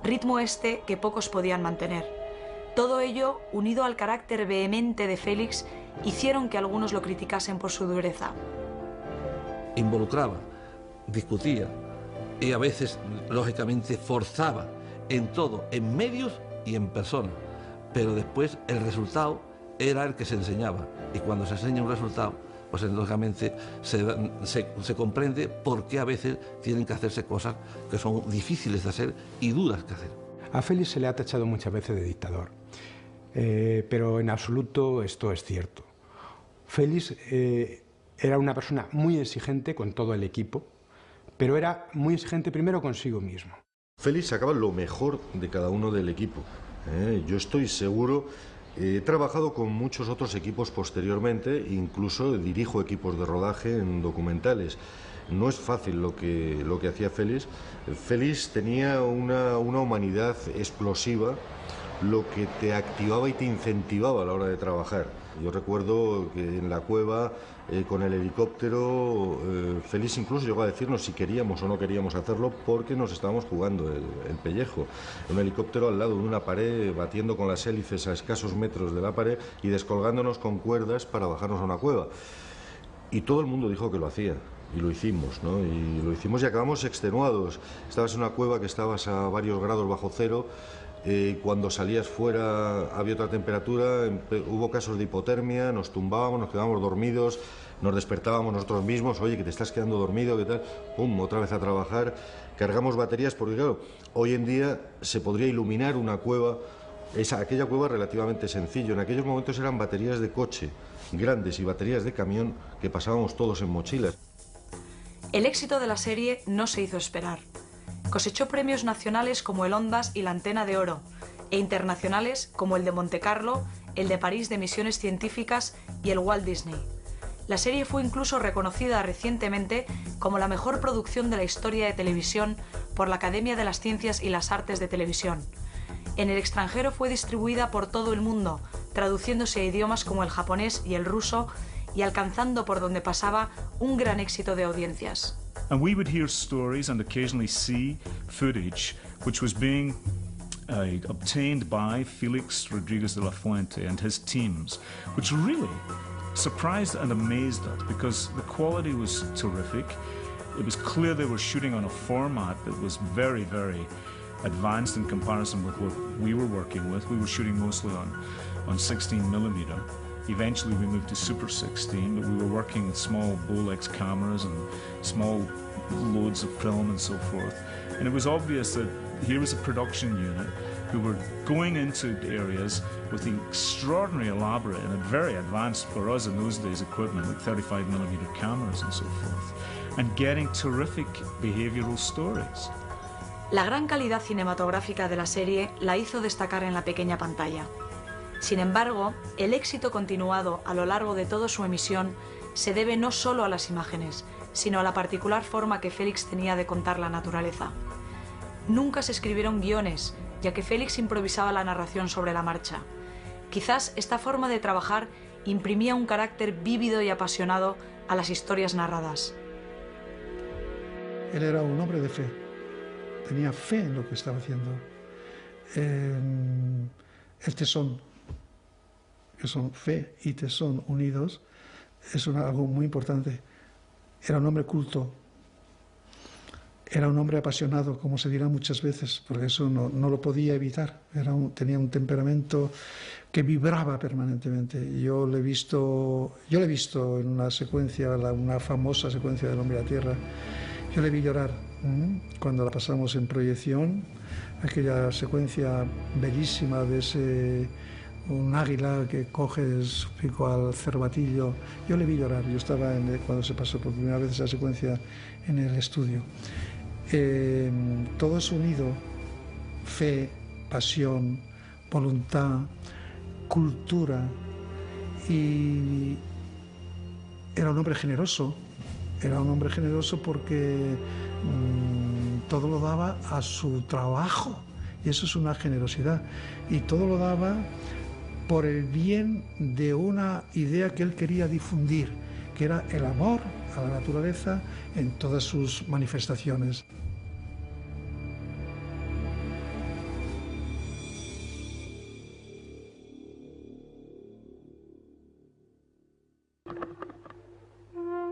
ritmo este que pocos podían mantener. Todo ello, unido al carácter vehemente de Félix, hicieron que algunos lo criticasen por su dureza. Involucraba, discutía y a veces, lógicamente, forzaba en todo, en medios y en personas, pero después el resultado era el que se enseñaba y cuando se enseña un resultado, pues lógicamente se comprende por qué a veces tienen que hacerse cosas que son difíciles de hacer y duras que hacer. A Félix se le ha tachado muchas veces de dictador, pero en absoluto esto es cierto. Félix era una persona muy exigente con todo el equipo, pero era muy exigente primero consigo mismo. Félix sacaba lo mejor de cada uno del equipo. Yo estoy seguro, he trabajado con muchos otros equipos posteriormente, incluso dirijo equipos de rodaje en documentales. No es fácil lo que hacía Félix. Félix tenía una humanidad explosiva, lo que te activaba y te incentivaba a la hora de trabajar. Yo recuerdo que en la cueva, con el helicóptero, Félix incluso llegó a decirnos si queríamos o no queríamos hacerlo porque nos estábamos jugando el pellejo. Un helicóptero al lado de una pared, batiendo con las hélices a escasos metros de la pared y descolgándonos con cuerdas para bajarnos a una cueva. Y todo el mundo dijo que lo hacía. Y lo hicimos, ¿no? Y lo hicimos y acabamos extenuados. Estabas en una cueva que estabas a varios grados bajo cero. Cuando salías fuera había otra temperatura, hubo casos de hipotermia, nos tumbábamos, nos quedábamos dormidos, nos despertábamos nosotros mismos, oye, que te estás quedando dormido, ¿qué tal? Pum, otra vez a trabajar, cargamos baterías, porque claro, hoy en día se podría iluminar una cueva, aquella cueva relativamente sencillo, en aquellos momentos eran baterías de coche grandes y baterías de camión que pasábamos todos en mochilas. El éxito de la serie no se hizo esperar. Cosechó premios nacionales como el Ondas y la Antena de Oro, e internacionales como el de Montecarlo, el de París de Misiones Científicas y el Walt Disney. La serie fue incluso reconocida recientemente como la mejor producción de la historia de televisión por la Academia de las Ciencias y las Artes de Televisión. En el extranjero fue distribuida por todo el mundo, traduciéndose a idiomas como el japonés y el ruso, y alcanzando por donde pasaba un gran éxito de audiencias. And we would hear stories and occasionally see footage which was being obtained by Felix Rodriguez de la Fuente and his teams, which really surprised and amazed us because the quality was terrific. It was clear they were shooting on a format that was very, very advanced in comparison with what we were working with. We were shooting mostly on 16mm. Eventually we moved to Super 16, but we were working with small Bolex cameras and small loads of film and so forth. And it was obvious that here was a production unit who were going into areas with the extraordinary elaborate and very advanced for us in those days equipment, like 35mm cameras and so forth, and getting terrific behavioral stories. La gran calidad cinematográfica de la serie la hizo destacar en la pequeña pantalla. Sin embargo, el éxito continuado a lo largo de toda su emisión se debe no solo a las imágenes, sino a la particular forma que Félix tenía de contar la naturaleza. Nunca se escribieron guiones, ya que Félix improvisaba la narración sobre la marcha. Quizás esta forma de trabajar imprimía un carácter vívido y apasionado a las historias narradas. Él era un hombre de fe, tenía fe en lo que estaba haciendo. El tesón, que son fe y tesón unidos, es algo muy importante. Era un hombre culto, era un hombre apasionado, como se dirá muchas veces, porque eso no lo podía evitar. Tenía un temperamento que vibraba permanentemente. Yo le he visto en una secuencia, una famosa secuencia del Hombre a la Tierra. Yo le vi llorar cuando la pasamos en proyección, aquella secuencia bellísima de un águila que coge su pico al cervatillo. Yo le vi llorar, yo estaba cuando se pasó por primera vez esa secuencia en el estudio. Todo es unido: fe, pasión, voluntad, cultura, y era un hombre generoso. Era un hombre generoso porque todo lo daba a su trabajo, y eso es una generosidad, y todo lo daba por el bien de una idea que él quería difundir, que era el amor a la naturaleza en todas sus manifestaciones.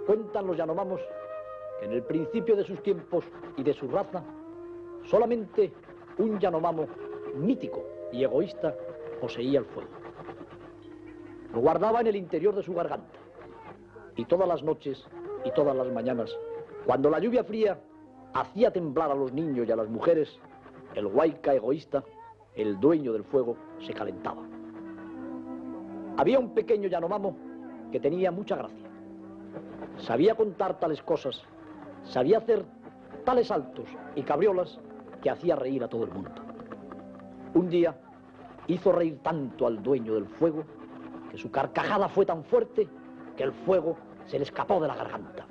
Cuentan los Yanomamos que en el principio de sus tiempos y de su raza, solamente un Yanomamo mítico y egoísta poseía el fuego. Lo guardaba en el interior de su garganta. Y todas las noches y todas las mañanas, cuando la lluvia fría hacía temblar a los niños y a las mujeres, el Huayca egoísta, el dueño del fuego, se calentaba. Había un pequeño Yanomamo que tenía mucha gracia. Sabía contar tales cosas, sabía hacer tales saltos y cabriolas que hacía reír a todo el mundo. Un día hizo reír tanto al dueño del fuego que su carcajada fue tan fuerte que el fuego se le escapó de la garganta.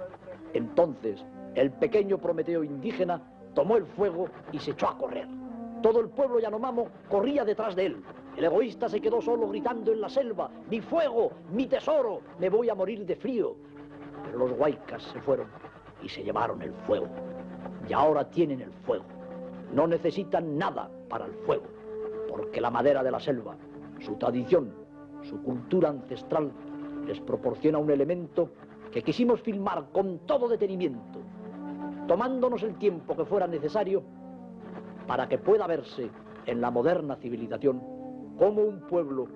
Entonces el pequeño Prometeo indígena tomó el fuego y se echó a correr. Todo el pueblo Yanomamo corría detrás de él. El egoísta se quedó solo gritando en la selva: ¡mi fuego, mi tesoro! ¡Me voy a morir de frío! Pero los huaycas se fueron y se llevaron el fuego. Y ahora tienen el fuego. No necesitan nada para el fuego, porque la madera de la selva, su tradición, su cultura ancestral, les proporciona un elemento que quisimos filmar con todo detenimiento, tomándonos el tiempo que fuera necesario para que pueda verse en la moderna civilización como un pueblo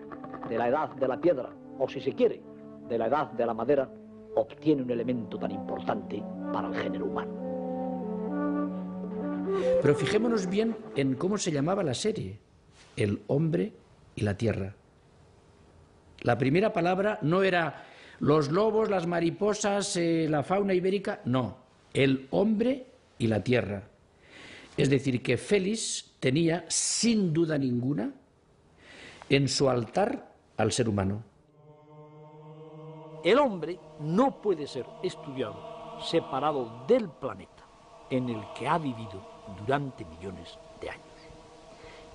de la edad de la piedra, o si se quiere, de la edad de la madera, obtiene un elemento tan importante para el género humano. Pero fijémonos bien en cómo se llamaba la serie: El hombre y la tierra. La primera palabra no era los lobos, las mariposas, la fauna ibérica, no. el hombre y la tierra. Es decir, que Félix tenía, sin duda ninguna, en su altar al ser humano. El hombre no puede ser estudiado separado del planeta en el que ha vivido durante millones de años.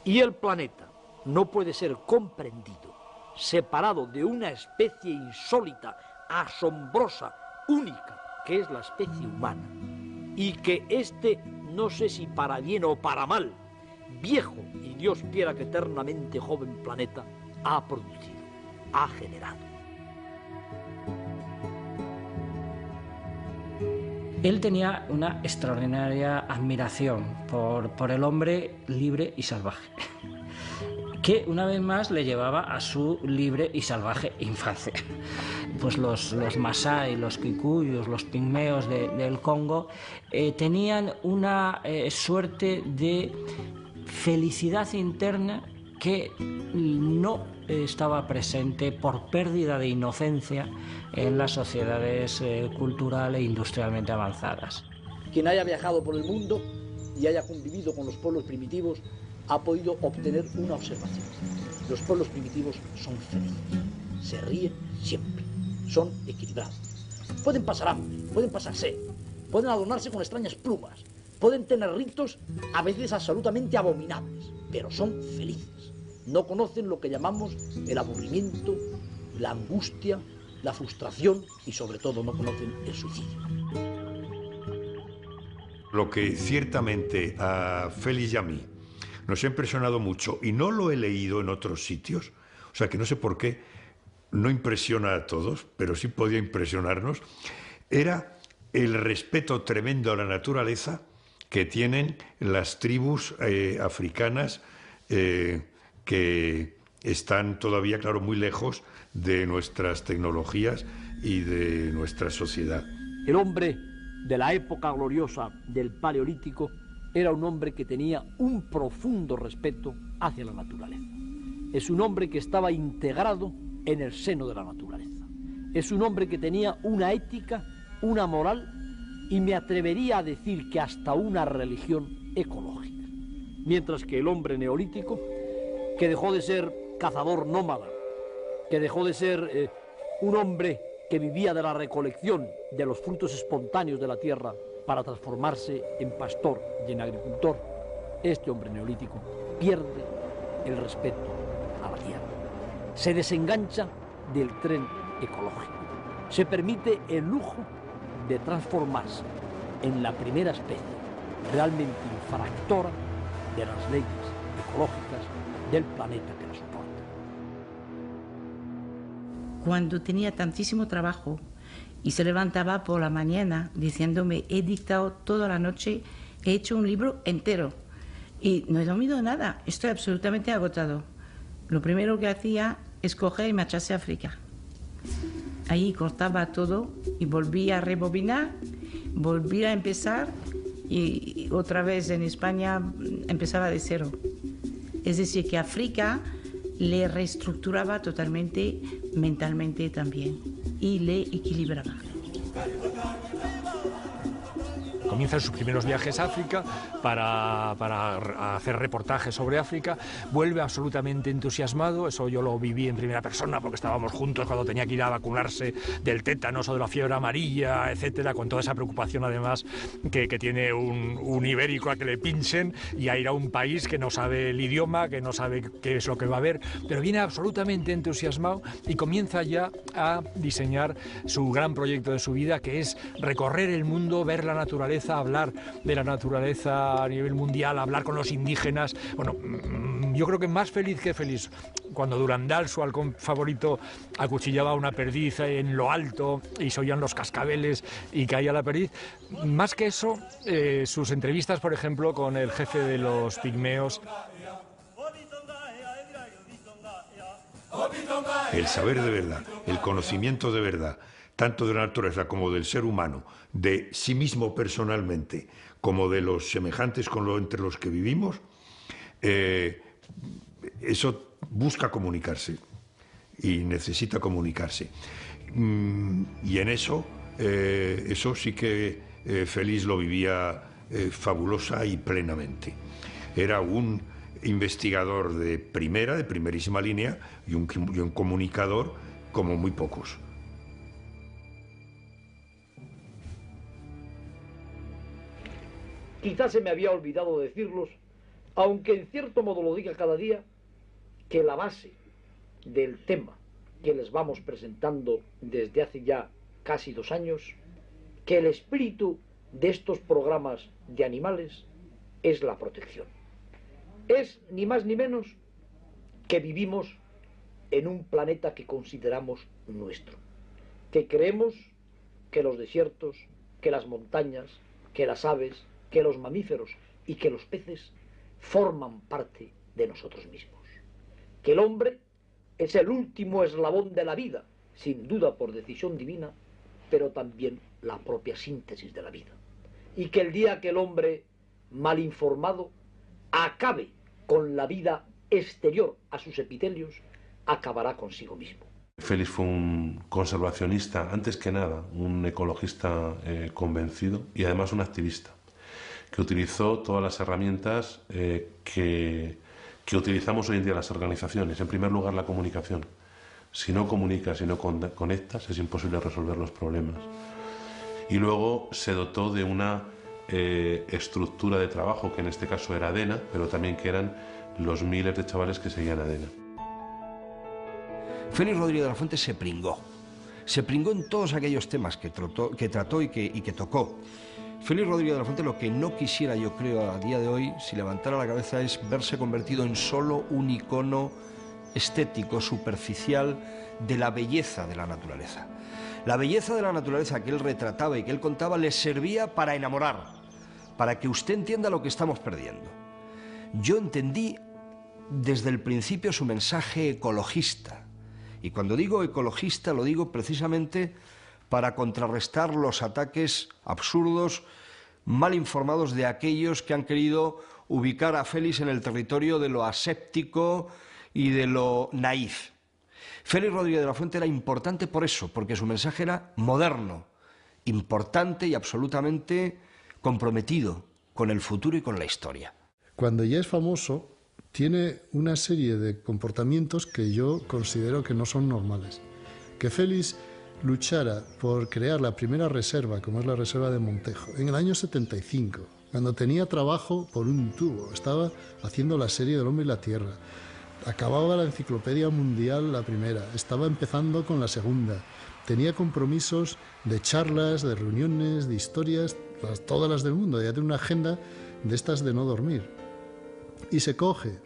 Y el planeta no puede ser comprendido separado de una especie insólita, asombrosa, única, que es la especie humana, y que no sé si para bien o para mal, viejo y Dios quiera que eternamente joven planeta, ha producido, ha generado. Él tenía una extraordinaria admiración por el hombre libre y salvaje, que una vez más le llevaba a su libre y salvaje infancia. Pues los masái, los kikuyos, los pigmeos del Congo tenían una suerte de felicidad interna que no estaba presente por pérdida de inocencia en las sociedades cultural e industrialmente avanzadas. Quien haya viajado por el mundo y haya convivido con los pueblos primitivos ha podido obtener una observación. Los pueblos primitivos son felices, se ríen siempre, son equilibrados. Pueden pasar hambre, pueden pasar sed, pueden adornarse con extrañas plumas, pueden tener ritos a veces absolutamente abominables, pero son felices. No conocen lo que llamamos el aburrimiento, la angustia, la frustración y sobre todo no conocen el suicidio. Lo que ciertamente a Félix y a mí nos ha impresionado mucho, y no lo he leído en otros sitios, o sea que no sé por qué no impresiona a todos, pero sí podía impresionarnos, era el respeto tremendo a la naturaleza que tienen las tribus africanas que están todavía, claro, muy lejos de nuestras tecnologías y de nuestra sociedad. El hombre de la época gloriosa del Paleolítico era un hombre que tenía un profundo respeto hacia la naturaleza. Es un hombre que estaba integrado en el seno de la naturaleza. Es un hombre que tenía una ética, una moral y me atrevería a decir que hasta una religión ecológica. Mientras que el hombre neolítico, que dejó de ser cazador nómada, que dejó de ser un hombre que vivía de la recolección de los frutos espontáneos de la tierra para transformarse en pastor y en agricultor, este hombre neolítico pierde el respeto a la tierra. Se desengancha del tren ecológico. Se permite el lujo de transformarse en la primera especie realmente infractora de las leyes ecológicas del planeta que la soporta. Cuando tenía tantísimo trabajo y se levantaba por la mañana diciéndome, he dictado toda la noche, he hecho un libro entero y no he dormido nada, estoy absolutamente agotado. Lo primero que hacía es coger y marcharse a África. Ahí cortaba todo y volvía a rebobinar, volvía a empezar y otra vez en España empezaba de cero. Es decir, que África le reestructuraba totalmente mentalmente también y le equilibraba. Comienza en sus primeros viajes a África para hacer reportajes sobre África, vuelve absolutamente entusiasmado, eso yo lo viví en primera persona porque estábamos juntos cuando tenía que ir a vacunarse del tétanos o de la fiebre amarilla, etcétera, con toda esa preocupación además que tiene un ibérico a que le pinchen y a ir a un país que no sabe el idioma, que no sabe qué es lo que va a ver, pero viene absolutamente entusiasmado y comienza ya a diseñar su gran proyecto de su vida, que es recorrer el mundo, ver la naturaleza, hablar de la naturaleza a nivel mundial, hablar con los indígenas. Bueno, yo creo que más feliz que feliz. Cuando Durandal, su halcón favorito, acuchillaba a una perdiz en lo alto y se oían los cascabeles y caía la perdiz. Más que eso, sus entrevistas, por ejemplo, con el jefe de los pigmeos. El saber de verdad, el conocimiento de verdad, tanto de la naturaleza como del ser humano, de sí mismo personalmente, como de los semejantes entre los que vivimos, eso busca comunicarse y necesita comunicarse. Y en eso sí que Félix lo vivía fabulosa y plenamente. Era un investigador de primerísima línea y un comunicador como muy pocos. Quizás se me había olvidado decirlos, aunque en cierto modo lo diga cada día, que la base del tema que les vamos presentando desde hace ya casi 2 años, que el espíritu de estos programas de animales es la protección. Es ni más ni menos que vivimos en un planeta que consideramos nuestro, que creemos que los desiertos, que las montañas, que las aves, que los mamíferos y que los peces forman parte de nosotros mismos, que el hombre es el último eslabón de la vida, sin duda por decisión divina, pero también la propia síntesis de la vida, y que el día que el hombre mal informado acabe con la vida exterior a sus epitelios, acabará consigo mismo. Félix fue un conservacionista, antes que nada, un ecologista convencido y además un activista, que utilizó todas las herramientas que utilizamos hoy en día las organizaciones. En primer lugar, la comunicación. Si no comunicas, si no conectas, es imposible resolver los problemas. Y luego se dotó de una estructura de trabajo, que en este caso era ADENA, pero también que eran los miles de chavales que seguían ADENA. Félix Rodríguez de la Fuente se pringó en todos aquellos temas que trató y que tocó. Félix Rodríguez de la Fuente, lo que no quisiera, yo creo, a día de hoy, si levantara la cabeza, es verse convertido en solo un icono estético, superficial, de la belleza de la naturaleza. La belleza de la naturaleza que él retrataba y que él contaba le servía para enamorar, para que usted entienda lo que estamos perdiendo. Yo entendí desde el principio su mensaje ecologista, y cuando digo ecologista lo digo precisamente para contrarrestar los ataques absurdos, mal informados de aquellos que han querido ubicar a Félix en el territorio de lo aséptico y de lo naif. Félix Rodríguez de la Fuente era importante por eso, porque su mensaje era moderno, importante y absolutamente comprometido con el futuro y con la historia. Cuando ya es famoso, tiene una serie de comportamientos que yo considero que no son normales. Que Félix luchara por crear la primera reserva, como es la reserva de Montejo, en el año 75, cuando tenía trabajo por un tubo, estaba haciendo la serie del hombre y la tierra, acababa la enciclopedia mundial, la primera, estaba empezando con la segunda, tenía compromisos de charlas, de reuniones, de historias, todas las del mundo, ya tiene una agenda de estas de no dormir. Y se coge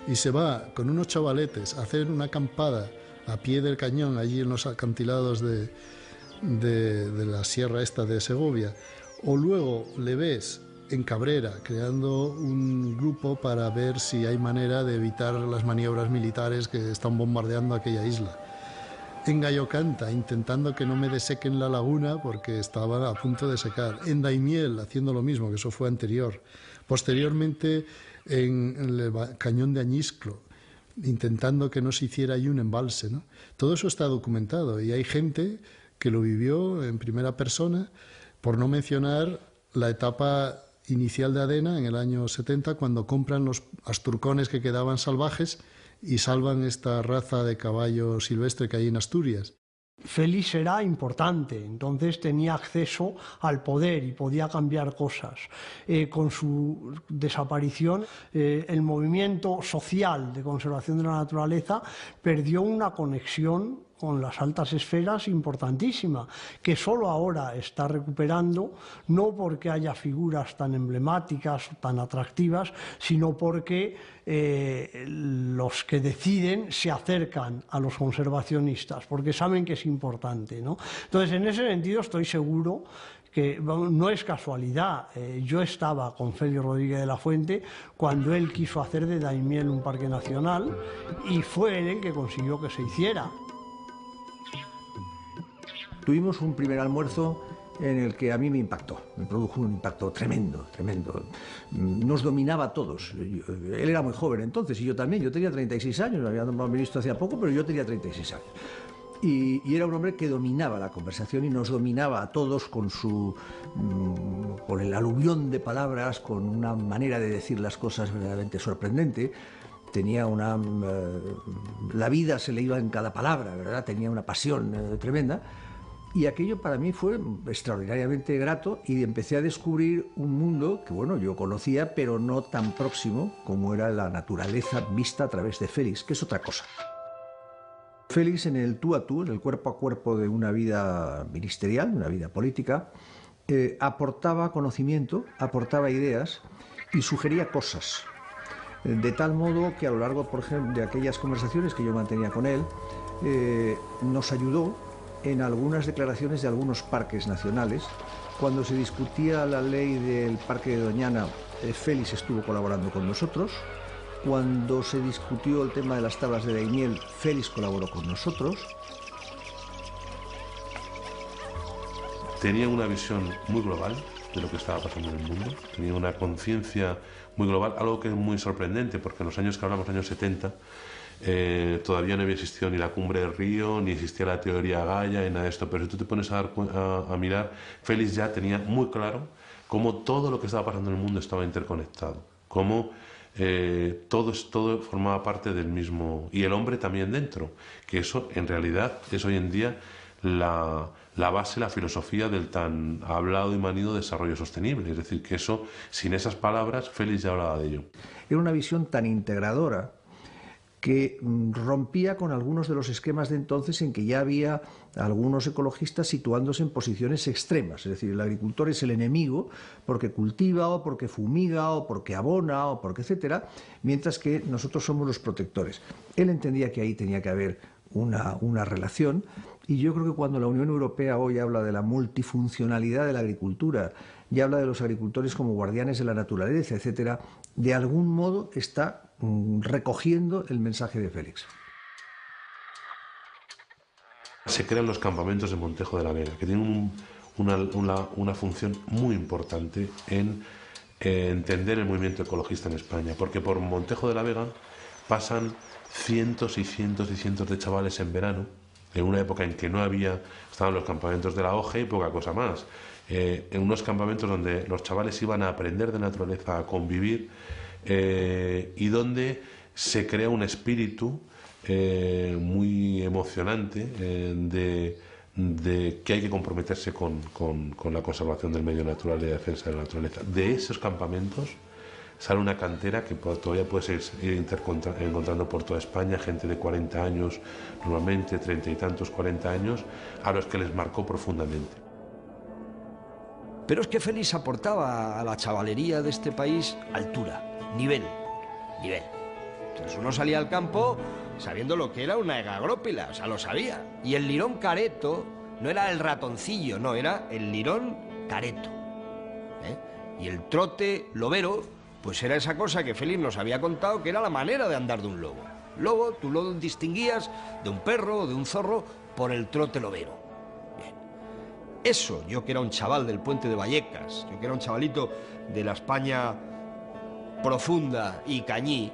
y se va con unos chavaletes a hacer una acampada a pie del cañón, allí en los acantilados de la sierra esta de Segovia, o luego le ves en Cabrera creando un grupo para ver si hay manera de evitar las maniobras militares que están bombardeando aquella isla. En Gallocanta, intentando que no me desequen la laguna porque estaba a punto de secar. En Daimiel, haciendo lo mismo, que eso fue anterior. Posteriormente, en el cañón de Añisclo, intentando que no se hiciera ahí un embalse, ¿no? Todo eso está documentado y hay gente que lo vivió en primera persona, por no mencionar la etapa inicial de ADENA en el año 70, cuando compran los asturcones que quedaban salvajes y salvan esta raza de caballo silvestre que hay en Asturias. Félix era importante, entonces tenía acceso al poder y podía cambiar cosas. Con su desaparición, el movimiento social de conservación de la naturaleza perdió una conexión con las altas esferas importantísima, que solo ahora está recuperando, no porque haya figuras tan emblemáticas o tan atractivas, sino porque los que deciden se acercan a los conservacionistas, porque saben que es importante, ¿no? Entonces, en ese sentido estoy seguro que no es casualidad. Yo estaba con Félix Rodríguez de la Fuente cuando él quiso hacer de Daimiel un parque nacional y fue él el que consiguió que se hiciera. Tuvimos un primer almuerzo en el que a mí me impactó, me produjo un impacto tremendo, tremendo. Nos dominaba a todos. Él era muy joven entonces y yo también, yo tenía 36 años, me había nombrado ministro hacía poco, pero yo tenía 36 años. Y era un hombre que dominaba la conversación y nos dominaba a todos con el aluvión de palabras, con una manera de decir las cosas verdaderamente sorprendente. Tenía la vida se le iba en cada palabra, ¿verdad? Tenía una pasión tremenda. Y aquello para mí fue extraordinariamente grato y empecé a descubrir un mundo que, bueno, yo conocía, pero no tan próximo como era la naturaleza vista a través de Félix, que es otra cosa. Félix, en el tú a tú, en el cuerpo a cuerpo de una vida ministerial, una vida política, aportaba conocimiento, aportaba ideas y sugería cosas. De tal modo que a lo largo, por ejemplo, de aquellas conversaciones que yo mantenía con él, nos ayudó en algunas declaraciones de algunos parques nacionales. Cuando se discutía la ley del Parque de Doñana, Félix estuvo colaborando con nosotros. Cuando se discutió el tema de las tablas de Daimiel, Félix colaboró con nosotros. Tenía una visión muy global de lo que estaba pasando en el mundo, tenía una conciencia muy global, algo que es muy sorprendente, porque en los años que hablamos, años 70, todavía no había existido ni la cumbre del Río, ni existía la teoría Gaia, ni nada de esto, pero si tú te pones a mirar, Félix ya tenía muy claro cómo todo lo que estaba pasando en el mundo estaba interconectado, cómo todo formaba parte del mismo, y el hombre también dentro, que eso en realidad es hoy en día la base, la filosofía del tan hablado y manido desarrollo sostenible. Es decir, que eso, sin esas palabras, Félix ya hablaba de ello. Era una visión tan integradora que rompía con algunos de los esquemas de entonces en que ya había algunos ecologistas situándose en posiciones extremas. Es decir, el agricultor es el enemigo porque cultiva o porque fumiga o porque abona o porque etcétera, mientras que nosotros somos los protectores. Él entendía que ahí tenía que haber una relación, y yo creo que cuando la Unión Europea hoy habla de la multifuncionalidad de la agricultura y habla de los agricultores como guardianes de la naturaleza, etcétera, de algún modo está recogiendo el mensaje de Félix. Se crean los campamentos de Montejo de la Vega, que tienen una función muy importante en entender el movimiento ecologista en España, porque por Montejo de la Vega pasan cientos y cientos y cientos de chavales en verano, en una época en que no había, estaban los campamentos de la OGE y poca cosa más, en unos campamentos donde los chavales iban a aprender de naturaleza, a convivir, y donde se crea un espíritu muy emocionante de que hay que comprometerse con la conservación del medio natural y la defensa de la naturaleza. De esos campamentos sale una cantera que todavía puedes ir encontrando por toda España, gente de 40 años, normalmente 30 y tantos, 40 años, a los que les marcó profundamente. Pero es que Félix aportaba a la chavalería de este país altura, nivel. Entonces uno salía al campo sabiendo lo que era una egagrópila, o sea, lo sabía. Y el lirón careto no era el ratoncillo, no, era el lirón careto. Y el trote lobero, pues era esa cosa que Félix nos había contado, que era la manera de andar de un lobo. Lobo, tú lo distinguías de un perro o de un zorro por el trote lobero. Bien. Eso, yo que era un chaval del puente de Vallecas, yo que era un chavalito de la España profunda y cañí,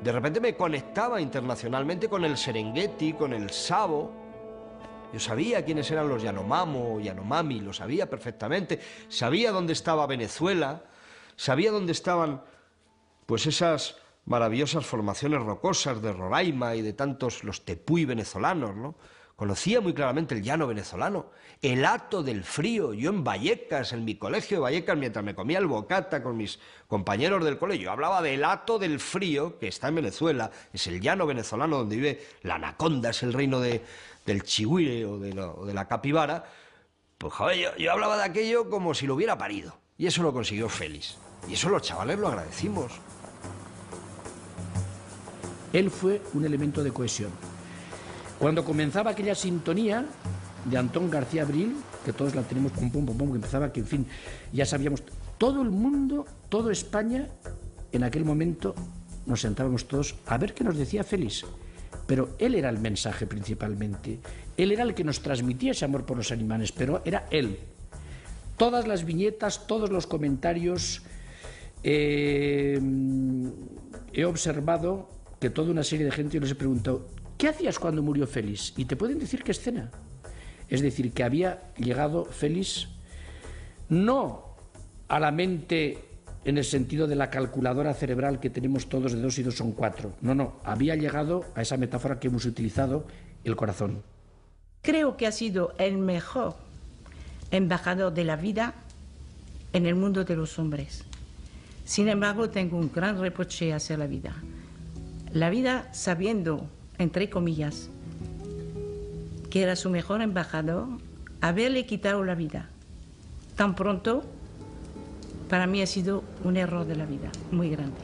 de repente me conectaba internacionalmente con el Serengeti, con el Savo. Yo sabía quiénes eran los Yanomamo, Yanomami, lo sabía perfectamente. Sabía dónde estaba Venezuela, sabía dónde estaban pues esas maravillosas formaciones rocosas de Roraima y de tantos los tepuy venezolanos, ¿no? Conocía muy claramente el llano venezolano, el hato del frío. Yo en Vallecas, en mi colegio de Vallecas, mientras me comía el bocata con mis compañeros del colegio, yo hablaba del hato del frío, que está en Venezuela, es el llano venezolano donde vive la anaconda, es el reino del chihuire o de la capibara. Pues joder, yo hablaba de aquello como si lo hubiera parido. Y eso lo consiguió Félix. Y eso los chavales lo agradecimos. Él fue un elemento de cohesión. Cuando comenzaba aquella sintonía de Antón García Abril, que todos la tenemos pum pum pum pum, que empezaba, que en fin, ya sabíamos, todo el mundo, toda España, en aquel momento nos sentábamos todos a ver qué nos decía Félix. Pero él era el mensaje principalmente. Él era el que nos transmitía ese amor por los animales, pero era él. Todas las viñetas, todos los comentarios, he observado que toda una serie de gente, yo les he preguntado, ¿qué hacías cuando murió Félix? Y te pueden decir qué escena. Es decir, que había llegado Félix no a la mente en el sentido de la calculadora cerebral que tenemos todos de 2 y 2 son 4. No, había llegado a esa metáfora que hemos utilizado, el corazón. Creo que ha sido el mejor embajador de la vida en el mundo de los hombres. Sin embargo, tengo un gran reproche hacia la vida. La vida, sabiendo, entre comillas, que era su mejor embajador, haberle quitado la vida tan pronto, para mí ha sido un error de la vida muy grande.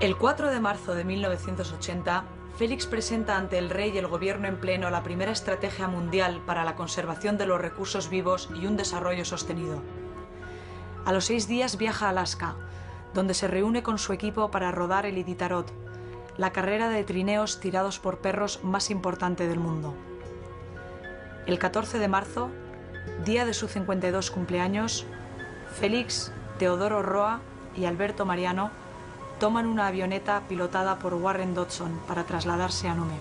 El 4 de marzo de 1980, Félix presenta ante el rey y el gobierno en pleno la primera estrategia mundial para la conservación de los recursos vivos y un desarrollo sostenido. A los 6 días viaja a Alaska, donde se reúne con su equipo para rodar el Iditarod, la carrera de trineos tirados por perros más importante del mundo. El 14 de marzo, día de su 52 cumpleaños, Félix, Teodoro Roa y Alberto Mariano toman una avioneta pilotada por Warren Dodson para trasladarse a Nome.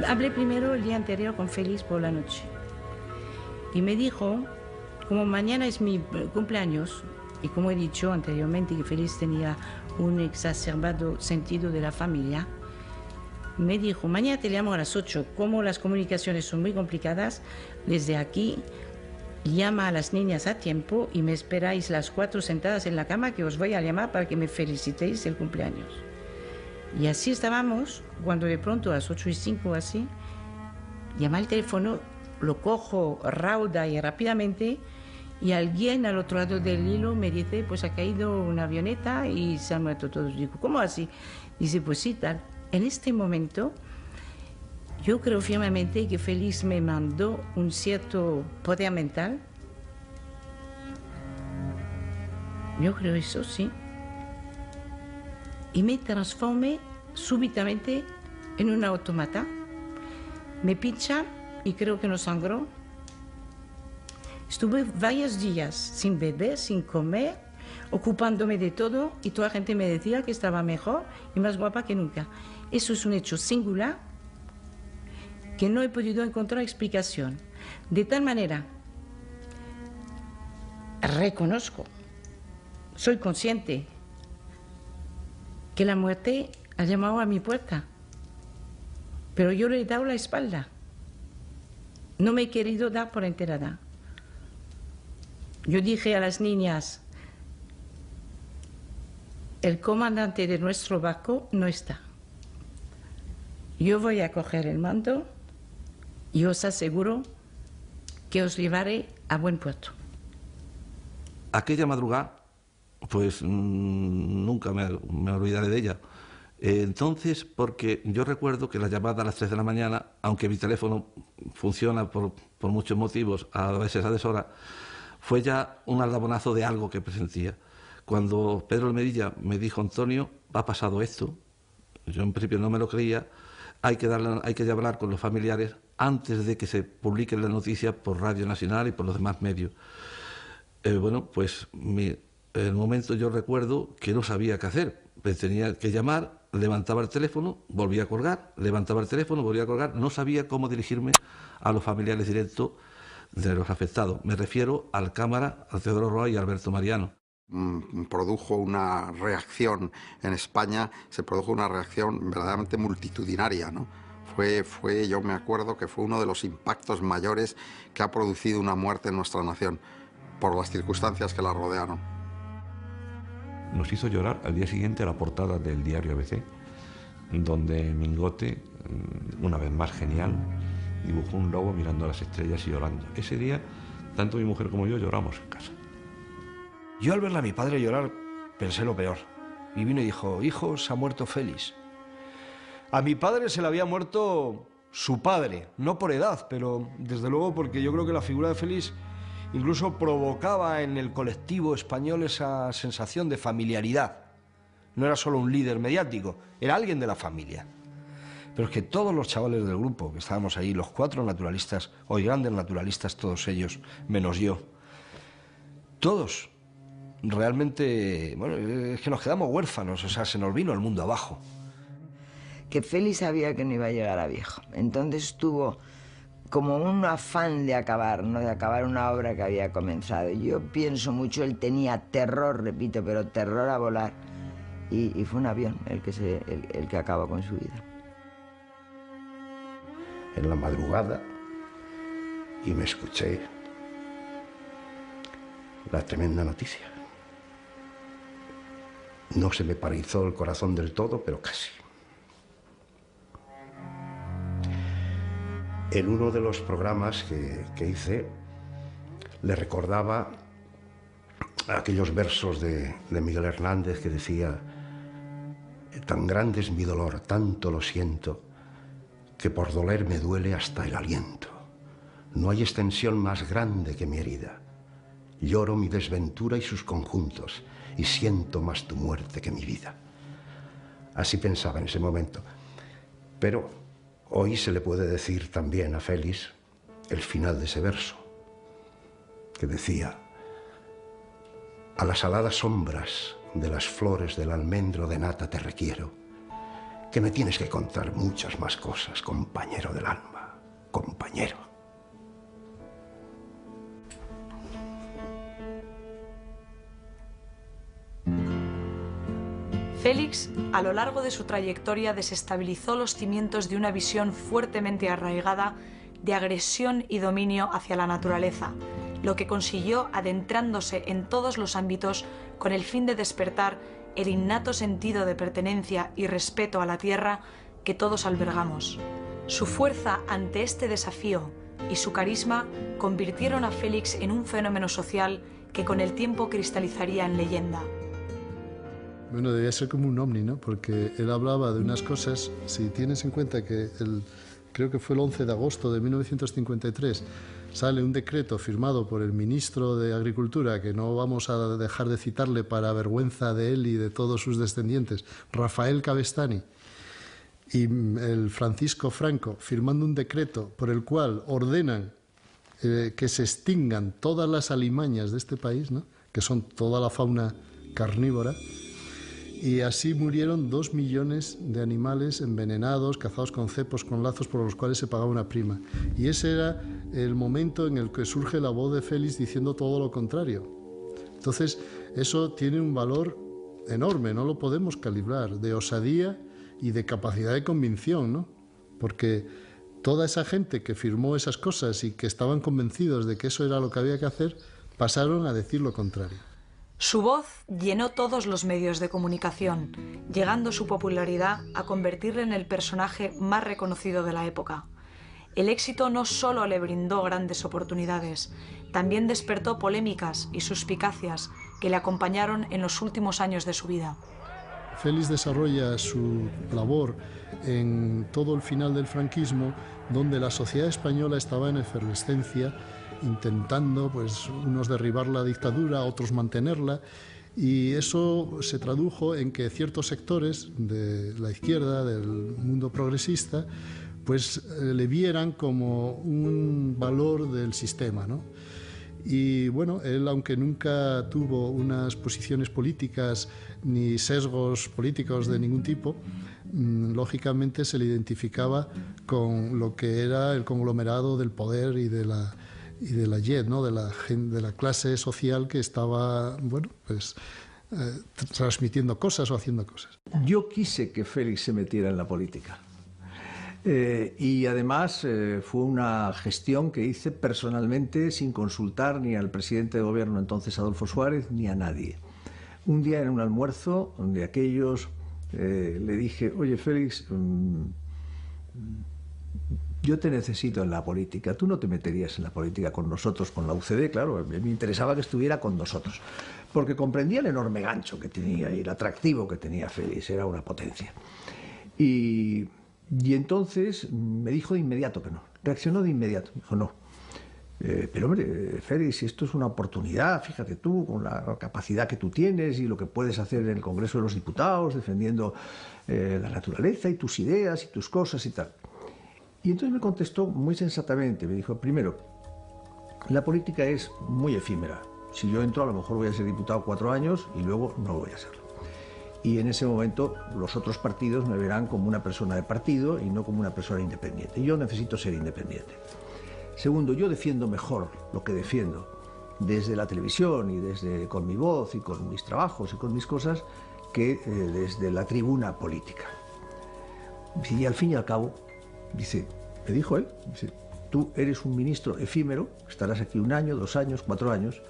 Hablé primero el día anterior con Félix por la noche y me dijo, como mañana es mi cumpleaños y como he dicho anteriormente que Félix tenía un exacerbado sentido de la familia, me dijo, mañana te llamo a las 8, como las comunicaciones son muy complicadas, desde aquí llama a las niñas a tiempo y me esperáis las 4 sentadas en la cama que os voy a llamar para que me felicitéis el cumpleaños. Y así estábamos, cuando de pronto a las 8:05 así, llama el teléfono, lo cojo rauda y rápidamente y alguien al otro lado del hilo me dice, pues ha caído una avioneta y se han muerto todos. Digo, ¿cómo así? Dice, pues sí, tal. En este momento, yo creo firmemente que Félix me mandó un cierto poder mental. Yo creo eso, sí. Y me transformé súbitamente en un autómata. Me pincha y creo que no sangró. Estuve varios días sin beber, sin comer, ocupándome de todo y toda la gente me decía que estaba mejor y más guapa que nunca. Eso es un hecho singular que no he podido encontrar explicación. De tal manera, reconozco, soy consciente que la muerte ha llamado a mi puerta, pero yo le he dado la espalda. No me he querido dar por enterada. Yo dije a las niñas, el comandante de nuestro barco no está. Yo voy a coger el mando y os aseguro que os llevaré a buen puerto. Aquella madrugada, pues nunca me olvidaré de ella. Entonces, porque yo recuerdo que la llamada a las 3 de la mañana, aunque mi teléfono funciona por muchos motivos, a veces a deshora, fue ya un aldabonazo de algo que presentía. Cuando Pedro Medilla me dijo, Antonio, ha pasado esto, yo en principio no me lo creía, hay que hablar con los familiares antes de que se publique la noticia por Radio Nacional y por los demás medios. Bueno, pues en el momento yo recuerdo que no sabía qué hacer. Tenía que llamar, levantaba el teléfono, volvía a colgar, levantaba el teléfono, volvía a colgar. No sabía cómo dirigirme a los familiares directos de los afectados. Me refiero al cámara, al Teodoro Roa y a Alberto Mariano. Produjo una reacción en España, se produjo una reacción verdaderamente multitudinaria, ¿no? Yo me acuerdo que fue uno de los impactos mayores que ha producido una muerte en nuestra nación, por las circunstancias que la rodearon. Nos hizo llorar al día siguiente la portada del diario ABC, donde Mingote, una vez más genial, dibujó un lobo mirando a las estrellas y llorando. Ese día, tanto mi mujer como yo lloramos en casa. Yo al verle a mi padre llorar pensé lo peor. y vino y dijo, hijo, se ha muerto Félix. A mi padre se le había muerto su padre, no por edad, pero desde luego porque yo creo que la figura de Félix incluso provocaba en el colectivo español esa sensación de familiaridad. No era solo un líder mediático, era alguien de la familia. Pero es que todos los chavales del grupo que estábamos ahí, los 4 naturalistas, hoy grandes naturalistas todos ellos, menos yo, todos realmente, bueno, es que nos quedamos huérfanos, o sea, se nos vino el mundo abajo. Que Félix sabía que no iba a llegar a viejo, entonces tuvo como un afán de acabar, ¿no? De acabar una obra que había comenzado. Yo pienso mucho, él tenía terror, repito, pero terror a volar, y fue un avión el que acabó con su vida. En la madrugada, y me escuché la tremenda noticia. No se me paralizó el corazón del todo, pero casi. En uno de los programas que hice, le recordaba aquellos versos de Miguel Hernández que decía: tan grande es mi dolor, tanto lo siento, que por doler me duele hasta el aliento. No hay extensión más grande que mi herida. Lloro mi desventura y sus conjuntos, y siento más tu muerte que mi vida. Así pensaba en ese momento. Pero hoy se le puede decir también a Félix el final de ese verso, que decía: a las aladas sombras de las flores del almendro de nata te requiero, que me tienes que contar muchas más cosas, compañero del alma, compañero. Félix, a lo largo de su trayectoria, desestabilizó los cimientos de una visión fuertemente arraigada de agresión y dominio hacia la naturaleza, lo que consiguió adentrándose en todos los ámbitos con el fin de despertar el innato sentido de pertenencia y respeto a la tierra que todos albergamos. Su fuerza ante este desafío y su carisma convirtieron a Félix en un fenómeno social que con el tiempo cristalizaría en leyenda. Bueno, debía ser como un ovni, ¿no? Porque él hablaba de unas cosas, si tienes en cuenta que creo que fue el 11 de agosto de 1953, sale un decreto firmado por el ministro de Agricultura, que no vamos a dejar de citarle para vergüenza de él y de todos sus descendientes, Rafael Cabestany, y el Francisco Franco, firmando un decreto por el cual ordenan que se extingan todas las alimañas de este país, ¿no? Que son toda la fauna carnívora, y así murieron 2 millones de animales envenenados, cazados con cepos, con lazos, por los cuales se pagaba una prima. Y ese era el momento en el que surge la voz de Félix diciendo todo lo contrario. Entonces, eso tiene un valor enorme, no lo podemos calibrar, de osadía y de capacidad de convicción, ¿no? Porque toda esa gente que firmó esas cosas y que estaban convencidos de que eso era lo que había que hacer, pasaron a decir lo contrario. Su voz llenó todos los medios de comunicación, llegando su popularidad a convertirle en el personaje más reconocido de la época. El éxito no solo le brindó grandes oportunidades, también despertó polémicas y suspicacias que le acompañaron en los últimos años de su vida. Félix desarrolla su labor en todo el final del franquismo, donde la sociedad española estaba en efervescencia, intentando, pues, unos derribar la dictadura, otros mantenerla, y eso se tradujo en que ciertos sectores de la izquierda, del mundo progresista, pues le vieran como un valor del sistema, ¿no? Y bueno, él, aunque nunca tuvo unas posiciones políticas ni sesgos políticos de ningún tipo, lógicamente se le identificaba con lo que era el conglomerado del poder y de la YED, ¿no? de la clase social que estaba, bueno, pues transmitiendo cosas o haciendo cosas. Yo quise que Félix se metiera en la política. Y además fue una gestión que hice personalmente sin consultar ni al presidente de gobierno entonces Adolfo Suárez ni a nadie. Un día en un almuerzo de aquellos le dije: oye Félix, yo te necesito en la política, tú no te meterías en la política con nosotros, con la UCD, claro, me interesaba que estuviera con nosotros. porque comprendía el enorme gancho que tenía y el atractivo que tenía Félix, era una potencia. Y entonces me dijo de inmediato que no, reaccionó de inmediato, me dijo no. Pero hombre, Félix, esto es una oportunidad, fíjate tú, con la capacidad que tú tienes y lo que puedes hacer en el Congreso de los Diputados, defendiendo la naturaleza y tus ideas y tus cosas y tal. Y entonces me contestó muy sensatamente, me dijo, primero, la política es muy efímera. Si yo entro, a lo mejor voy a ser diputado 4 años y luego no voy a serlo. Y en ese momento los otros partidos me verán como una persona de partido y no como una persona independiente. Yo necesito ser independiente. Segundo, yo defiendo mejor lo que defiendo desde la televisión y con mi voz y con mis trabajos y con mis cosas que desde la tribuna política. Y al fin y al cabo, dice, me dijo él, dice, tú eres un ministro efímero, estarás aquí 1 año, 2 años, 4 años,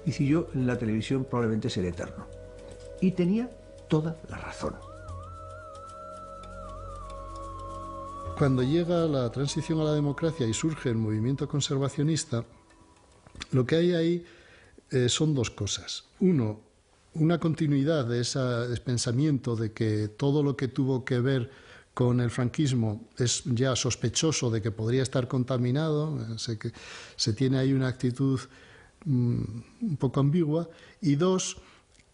y si yo en la televisión probablemente seré eterno. Y tenía toda la razón. Cuando llega la transición a la democracia y surge el movimiento conservacionista, lo que hay ahí son 2 cosas. Uno, una continuidad de ese pensamiento de que todo lo que tuvo que ver con el franquismo es ya sospechoso de que podría estar contaminado, que se tiene ahí una actitud un poco ambigua. Y 2,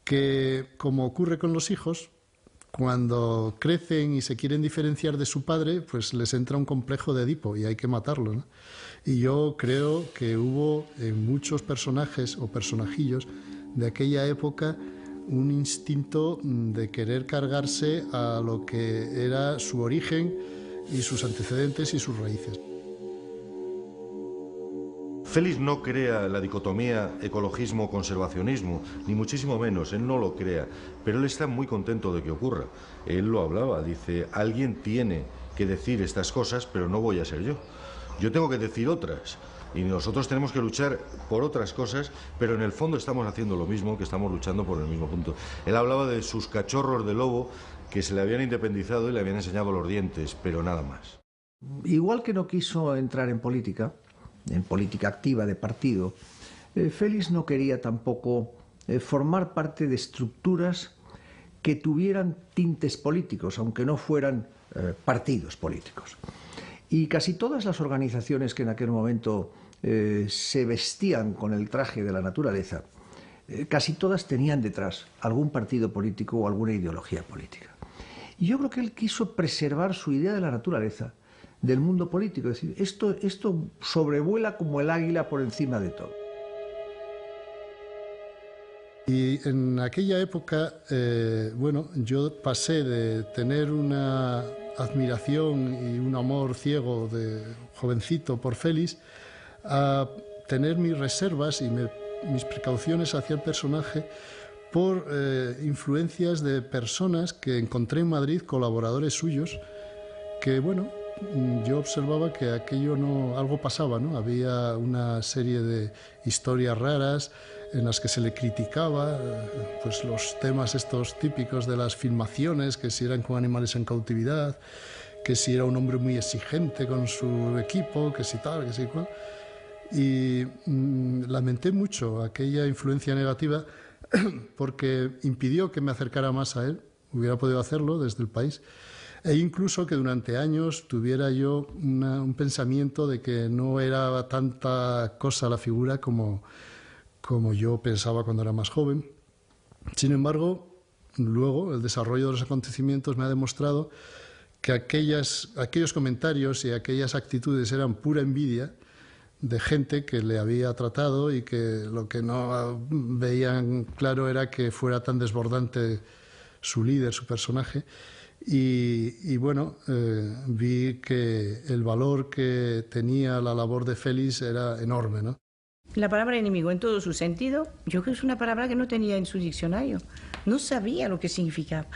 que como ocurre con los hijos, cuando crecen y se quieren diferenciar de su padre, pues les entra un complejo de Edipo y hay que matarlo, ¿no? Y yo creo que hubo en muchos personajes o personajillos de aquella época un instinto de querer cargarse a lo que era su origen y sus antecedentes y sus raíces. Félix no crea la dicotomía ecologismo-conservacionismo, ni muchísimo menos, él no lo crea, pero él está muy contento de que ocurra. Él lo hablaba, dice, alguien tiene que decir estas cosas, pero no voy a ser yo. Yo tengo que decir otras, y nosotros tenemos que luchar por otras cosas, pero en el fondo estamos haciendo lo mismo, que estamos luchando por el mismo punto. Él hablaba de sus cachorros de lobo que se le habían independizado y le habían enseñado los dientes, pero nada más. Igual que no quiso entrar en política activa de partido, Félix no quería tampoco formar parte de estructuras que tuvieran tintes políticos, aunque no fueran partidos políticos. Y casi todas las organizaciones que en aquel momento se vestían con el traje de la naturaleza, casi todas tenían detrás algún partido político o alguna ideología política. Y yo creo que él quiso preservar su idea de la naturaleza, del mundo político, es decir, esto sobrevuela como el águila por encima de todo. Y en aquella época, bueno, yo pasé de tener una admiración y un amor ciego de jovencito por Félix a tener mis reservas y mis precauciones hacia el personaje por influencias de personas que encontré en Madrid, colaboradores suyos, que, bueno, yo observaba que algo pasaba, ¿no? Había una serie de historias raras en las que se le criticaba pues los temas estos típicos de las filmaciones, que si eran con animales en cautividad, que si era un hombre muy exigente con su equipo, que si tal, que si cual. Y lamenté mucho aquella influencia negativa porque impidió que me acercara más a él. Hubiera podido hacerlo desde el país. E incluso que durante años tuviera yo un pensamiento de que no era tanta cosa la figura como yo pensaba cuando era más joven. Sin embargo, luego el desarrollo de los acontecimientos me ha demostrado que aquellos comentarios y aquellas actitudes eran pura envidia de gente que le había tratado y que lo que no veían claro era que fuera tan desbordante su líder, su personaje. Y bueno, vi que el valor que tenía la labor de Félix era enorme, ¿no? La palabra enemigo en todo su sentido, yo creo que es una palabra que no tenía en su diccionario. No sabía lo que significaba.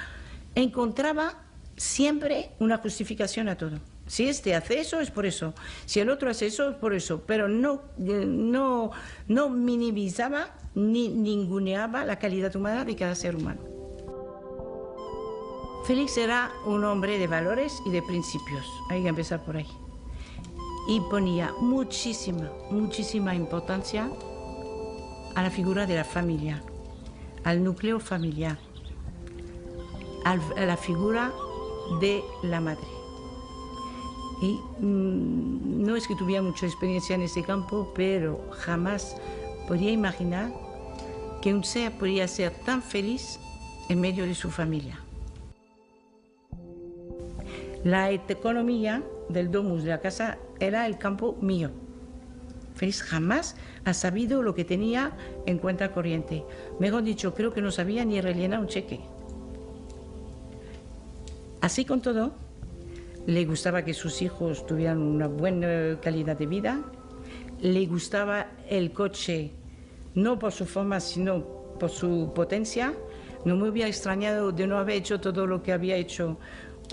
Encontraba siempre una justificación a todo. Si este hace eso, es por eso. Si el otro hace eso, es por eso. Pero no minimizaba ni ninguneaba la calidad humana de cada ser humano. Félix era un hombre de valores y de principios. Hay que empezar por ahí. Y ponía muchísima importancia a la figura de la familia. al núcleo familiar, a la figura de la madre. Y no es que tuviera mucha experiencia en ese campo, pero jamás podía imaginar que un ser podía ser tan feliz en medio de su familia. La economía del domus de la casa era el campo mío. Félix jamás ha sabido lo que tenía en cuenta corriente. Mejor dicho, creo que no sabía ni rellenar un cheque. Así con todo, le gustaba que sus hijos tuvieran una buena calidad de vida, le gustaba el coche, no por su forma, sino por su potencia. No me hubiera extrañado de no haber hecho todo lo que había hecho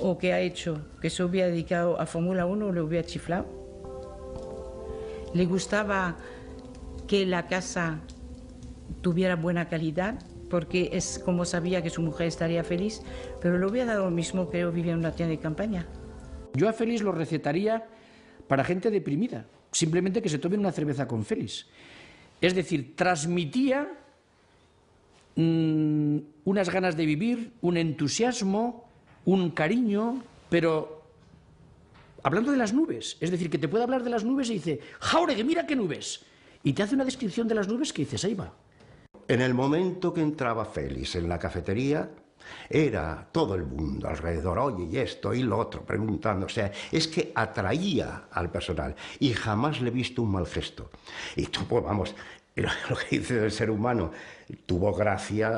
o que ha hecho, que se hubiera dedicado a Fórmula 1, le hubiera chiflado. Le gustaba que la casa tuviera buena calidad, porque es como sabía que su mujer estaría feliz, pero le hubiera dado lo mismo que yo vivía en una tienda de campaña. Yo a Félix lo recetaría para gente deprimida, simplemente que se tomen una cerveza con Félix. Es decir, transmitía unas ganas de vivir, un entusiasmo, un cariño, pero hablando de las nubes. Es decir, que te puede hablar de las nubes y dice, ¡Jáuregui, mira qué nubes! Y te hace una descripción de las nubes que dices, ahí va. En el momento que entraba Félix en la cafetería, era todo el mundo alrededor, oye, y esto y lo otro, preguntando. O sea, es que atraía al personal y jamás le he visto un mal gesto. Y tú, pues vamos, lo que dice del ser humano, tuvo gracia.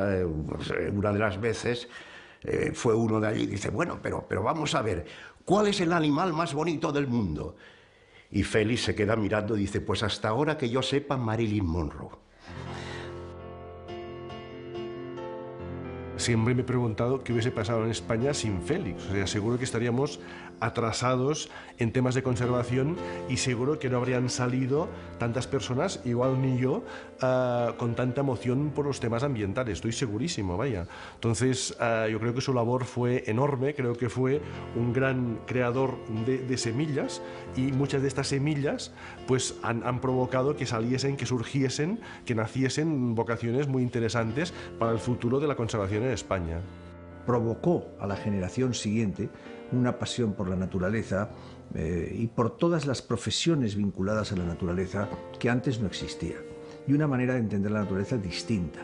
Una de las veces fue uno de allí y dice, bueno, pero vamos a ver, ¿cuál es el animal más bonito del mundo? Y Félix se queda mirando y dice, pues hasta ahora que yo sepa, Marilyn Monroe. Siempre me he preguntado qué hubiese pasado en España sin Félix. O sea, seguro que estaríamos atrasados en temas de conservación y seguro que no habrían salido tantas personas, igual ni yo, con tanta emoción por los temas ambientales. Estoy segurísimo, vaya. Entonces, yo creo que su labor fue enorme, creo que fue un gran creador de semillas, y muchas de estas semillas pues han provocado que saliesen, que surgiesen, que naciesen vocaciones muy interesantes para el futuro de la conservación en España. Provocó a la generación siguiente una pasión por la naturaleza y por todas las profesiones vinculadas a la naturaleza que antes no existía, y una manera de entender la naturaleza distinta.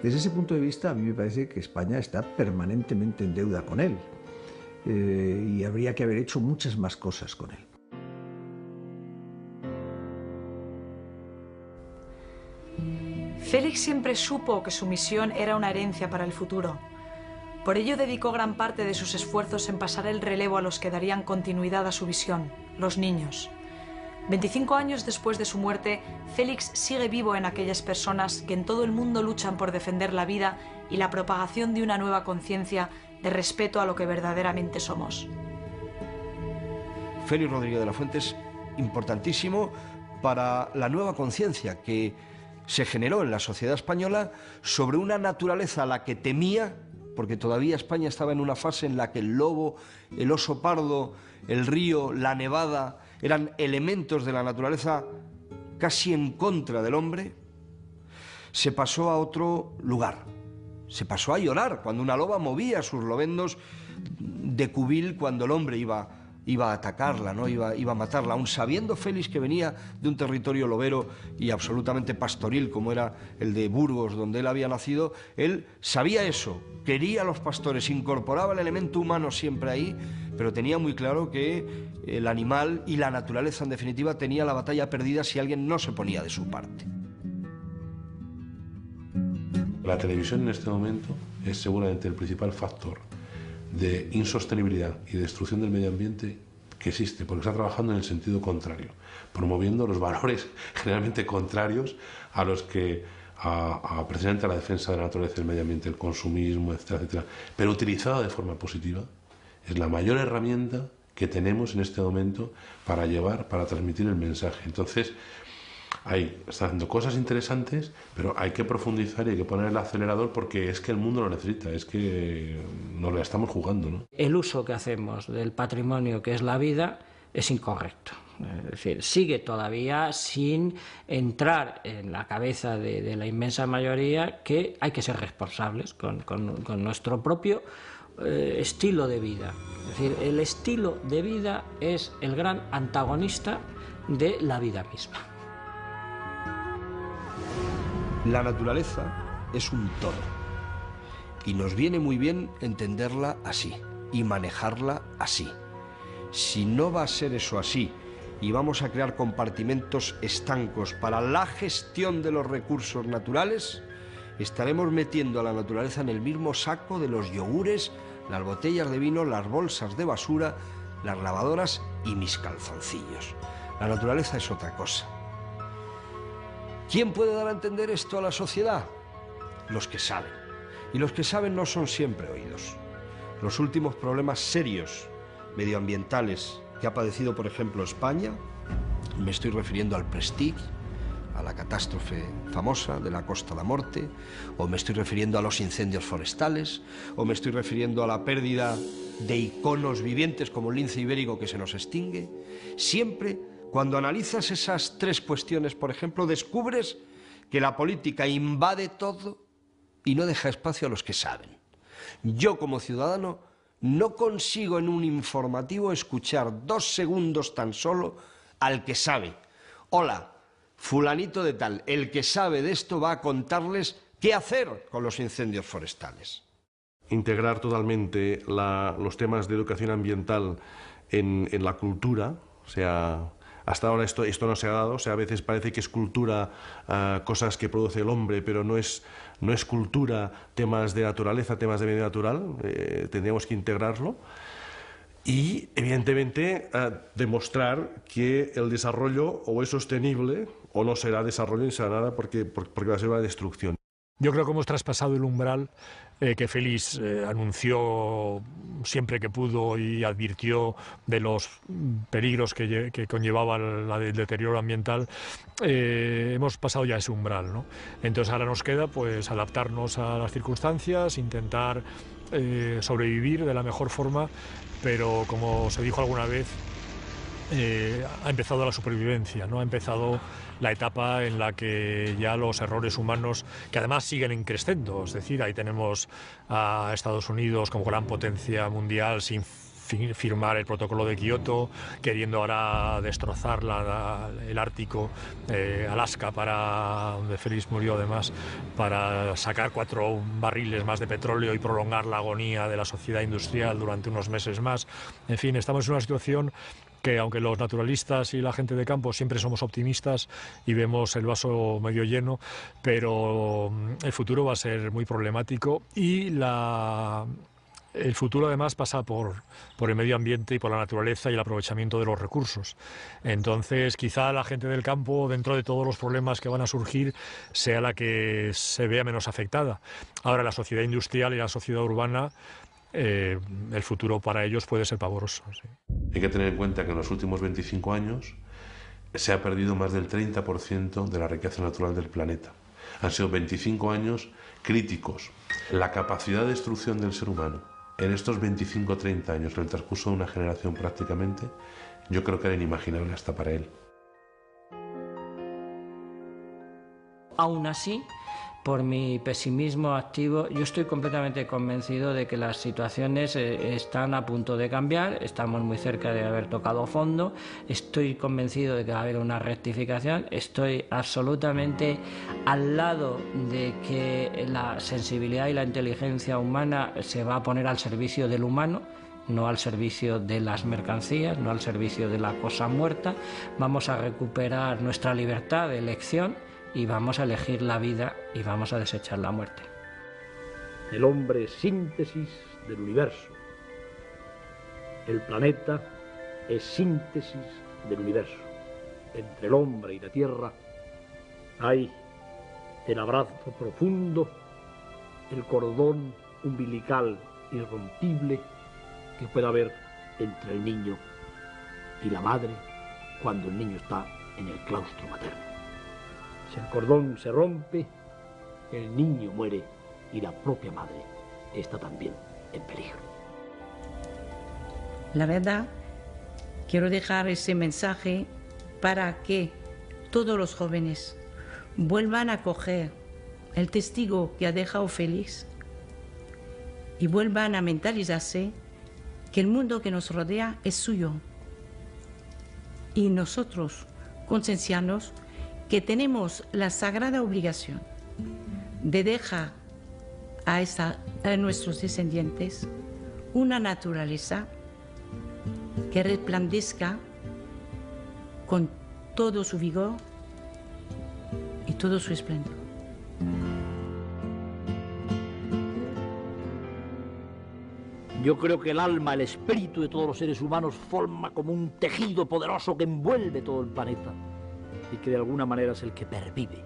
Desde ese punto de vista, a mí me parece que España está permanentemente en deuda con él, y habría que haber hecho muchas más cosas con él. Félix siempre supo que su misión era una herencia para el futuro. Por ello dedicó gran parte de sus esfuerzos en pasar el relevo a los que darían continuidad a su visión, los niños. 25 años después de su muerte, Félix sigue vivo en aquellas personas que en todo el mundo luchan por defender la vida y la propagación de una nueva conciencia de respeto a lo que verdaderamente somos. Félix Rodríguez de la Fuente es importantísimo para la nueva conciencia que se generó en la sociedad española sobre una naturaleza a la que temía, porque todavía España estaba en una fase en la que el lobo, el oso pardo, el río, la nevada, eran elementos de la naturaleza casi en contra del hombre. Se pasó a otro lugar, se pasó a llorar cuando una loba movía sus lobendos de cubil cuando el hombre iba a atacarla, ¿no? iba a matarla, aun sabiendo Félix que venía de un territorio lobero y absolutamente pastoril como era el de Burgos, donde él había nacido. Él sabía eso, quería a los pastores, incorporaba el elemento humano siempre ahí, pero tenía muy claro que el animal y la naturaleza, en definitiva, tenía la batalla perdida si alguien no se ponía de su parte. La televisión en este momento es seguramente el principal factor de insostenibilidad y destrucción del medio ambiente que existe, porque está trabajando en el sentido contrario, promoviendo los valores generalmente contrarios a los que precisamente a la defensa de la naturaleza y del medio ambiente, el consumismo, etcétera, etcétera, pero utilizada de forma positiva, es la mayor herramienta que tenemos en este momento para transmitir el mensaje. Entonces, está haciendo cosas interesantes, pero hay que profundizar y hay que poner el acelerador, porque es que el mundo lo necesita, es que nos la estamos jugando, ¿no? El uso que hacemos del patrimonio que es la vida es incorrecto. Es decir, sigue todavía sin entrar en la cabeza de la inmensa mayoría que hay que ser responsables con nuestro propio estilo de vida. Es decir, el estilo de vida es el gran antagonista de la vida misma. La naturaleza es un todo y nos viene muy bien entenderla así y manejarla así. Si no va a ser eso así y vamos a crear compartimentos estancos para la gestión de los recursos naturales, estaremos metiendo a la naturaleza en el mismo saco de los yogures, las botellas de vino, las bolsas de basura, las lavadoras y mis calzoncillos. La naturaleza es otra cosa. ¿Quién puede dar a entender esto a la sociedad? Los que saben. Y los que saben no son siempre oídos. Los últimos problemas serios medioambientales que ha padecido, por ejemplo, España, me estoy refiriendo al Prestige, a la catástrofe famosa de la Costa da Morte, o me estoy refiriendo a los incendios forestales, o me estoy refiriendo a la pérdida de iconos vivientes como el lince ibérico que se nos extingue. Siempre, cuando analizas esas tres cuestiones, por ejemplo, descubres que la política invade todo y no deja espacio a los que saben. Yo, como ciudadano, no consigo en un informativo escuchar 2 segundos tan solo al que sabe. Hola, fulanito de tal, el que sabe de esto va a contarles qué hacer con los incendios forestales. Integrar totalmente los temas de educación ambiental en la cultura, o sea, hasta ahora esto no se ha dado, o sea, a veces parece que es cultura cosas que produce el hombre, pero no es cultura temas de naturaleza, temas de medio natural, tendríamos que integrarlo. Y, evidentemente, demostrar que el desarrollo o es sostenible o no será desarrollo ni será nada porque va a ser una destrucción. Yo creo que hemos traspasado el umbral que Félix anunció siempre que pudo y advirtió de los peligros que conllevaba el deterioro ambiental. Hemos pasado ya ese umbral, ¿no? Entonces ahora nos queda pues adaptarnos a las circunstancias, intentar sobrevivir de la mejor forma, pero como se dijo alguna vez, ha empezado la supervivencia, ¿no? Ha empezado la etapa en la que ya los errores humanos, que además siguen en crescendo, es decir, ahí tenemos a Estados Unidos como gran potencia mundial sin firmar el protocolo de Kioto, queriendo ahora destrozar el Ártico, Alaska, donde Félix murió además, para sacar 4 barriles más de petróleo y prolongar la agonía de la sociedad industrial durante unos meses más. En fin, estamos en una situación que, aunque los naturalistas y la gente de campo siempre somos optimistas y vemos el vaso medio lleno, pero el futuro va a ser muy problemático y el futuro además pasa por el medio ambiente y por la naturaleza y el aprovechamiento de los recursos. Entonces, quizá la gente del campo, dentro de todos los problemas que van a surgir, sea la que se vea menos afectada. Ahora, la sociedad industrial y la sociedad urbana, el futuro para ellos puede ser pavoroso. Sí. Hay que tener en cuenta que en los últimos 25 años se ha perdido más del 30% de la riqueza natural del planeta. Han sido 25 años críticos. La capacidad de destrucción del ser humano en estos 25 o 30 años, en el transcurso de una generación prácticamente, yo creo que era inimaginable hasta para él. Aún así, por mi pesimismo activo, yo estoy completamente convencido de que las situaciones están a punto de cambiar, estamos muy cerca de haber tocado fondo, estoy convencido de que va a haber una rectificación, estoy absolutamente al lado de que la sensibilidad y la inteligencia humana se va a poner al servicio del humano, no al servicio de las mercancías, no al servicio de la cosa muerta. Vamos a recuperar nuestra libertad de elección y vamos a elegir la vida y vamos a desechar la muerte. El hombre es síntesis del universo. El planeta es síntesis del universo. Entre el hombre y la tierra hay el abrazo profundo, el cordón umbilical irrompible que puede haber entre el niño y la madre cuando el niño está en el claustro materno. Si el cordón se rompe, el niño muere y la propia madre está también en peligro. La verdad quiero dejar ese mensaje para que todos los jóvenes vuelvan a coger el testigo que ha dejado Félix y vuelvan a mentalizarse que el mundo que nos rodea es suyo. Y nosotros, concienciarnos que tenemos la sagrada obligación de dejar a nuestros descendientes una naturaleza que resplandezca con todo su vigor y todo su esplendor. Yo creo que el alma, el espíritu de todos los seres humanos forma como un tejido poderoso que envuelve todo el planeta y que de alguna manera es el que pervive.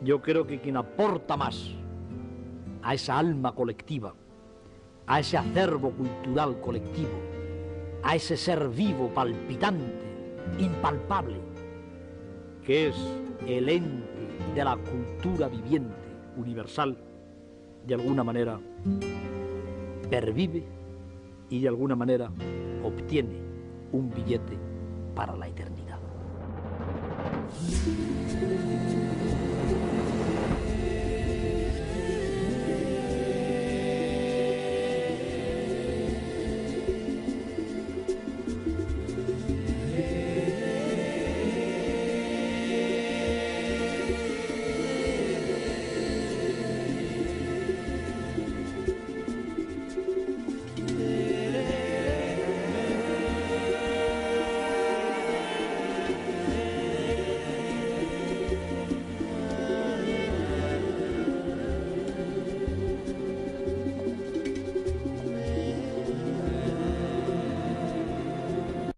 Yo creo que quien aporta más a esa alma colectiva, a ese acervo cultural colectivo, a ese ser vivo, palpitante, impalpable, que es el ente de la cultura viviente, universal, de alguna manera pervive y de alguna manera obtiene un billete para la eternidad.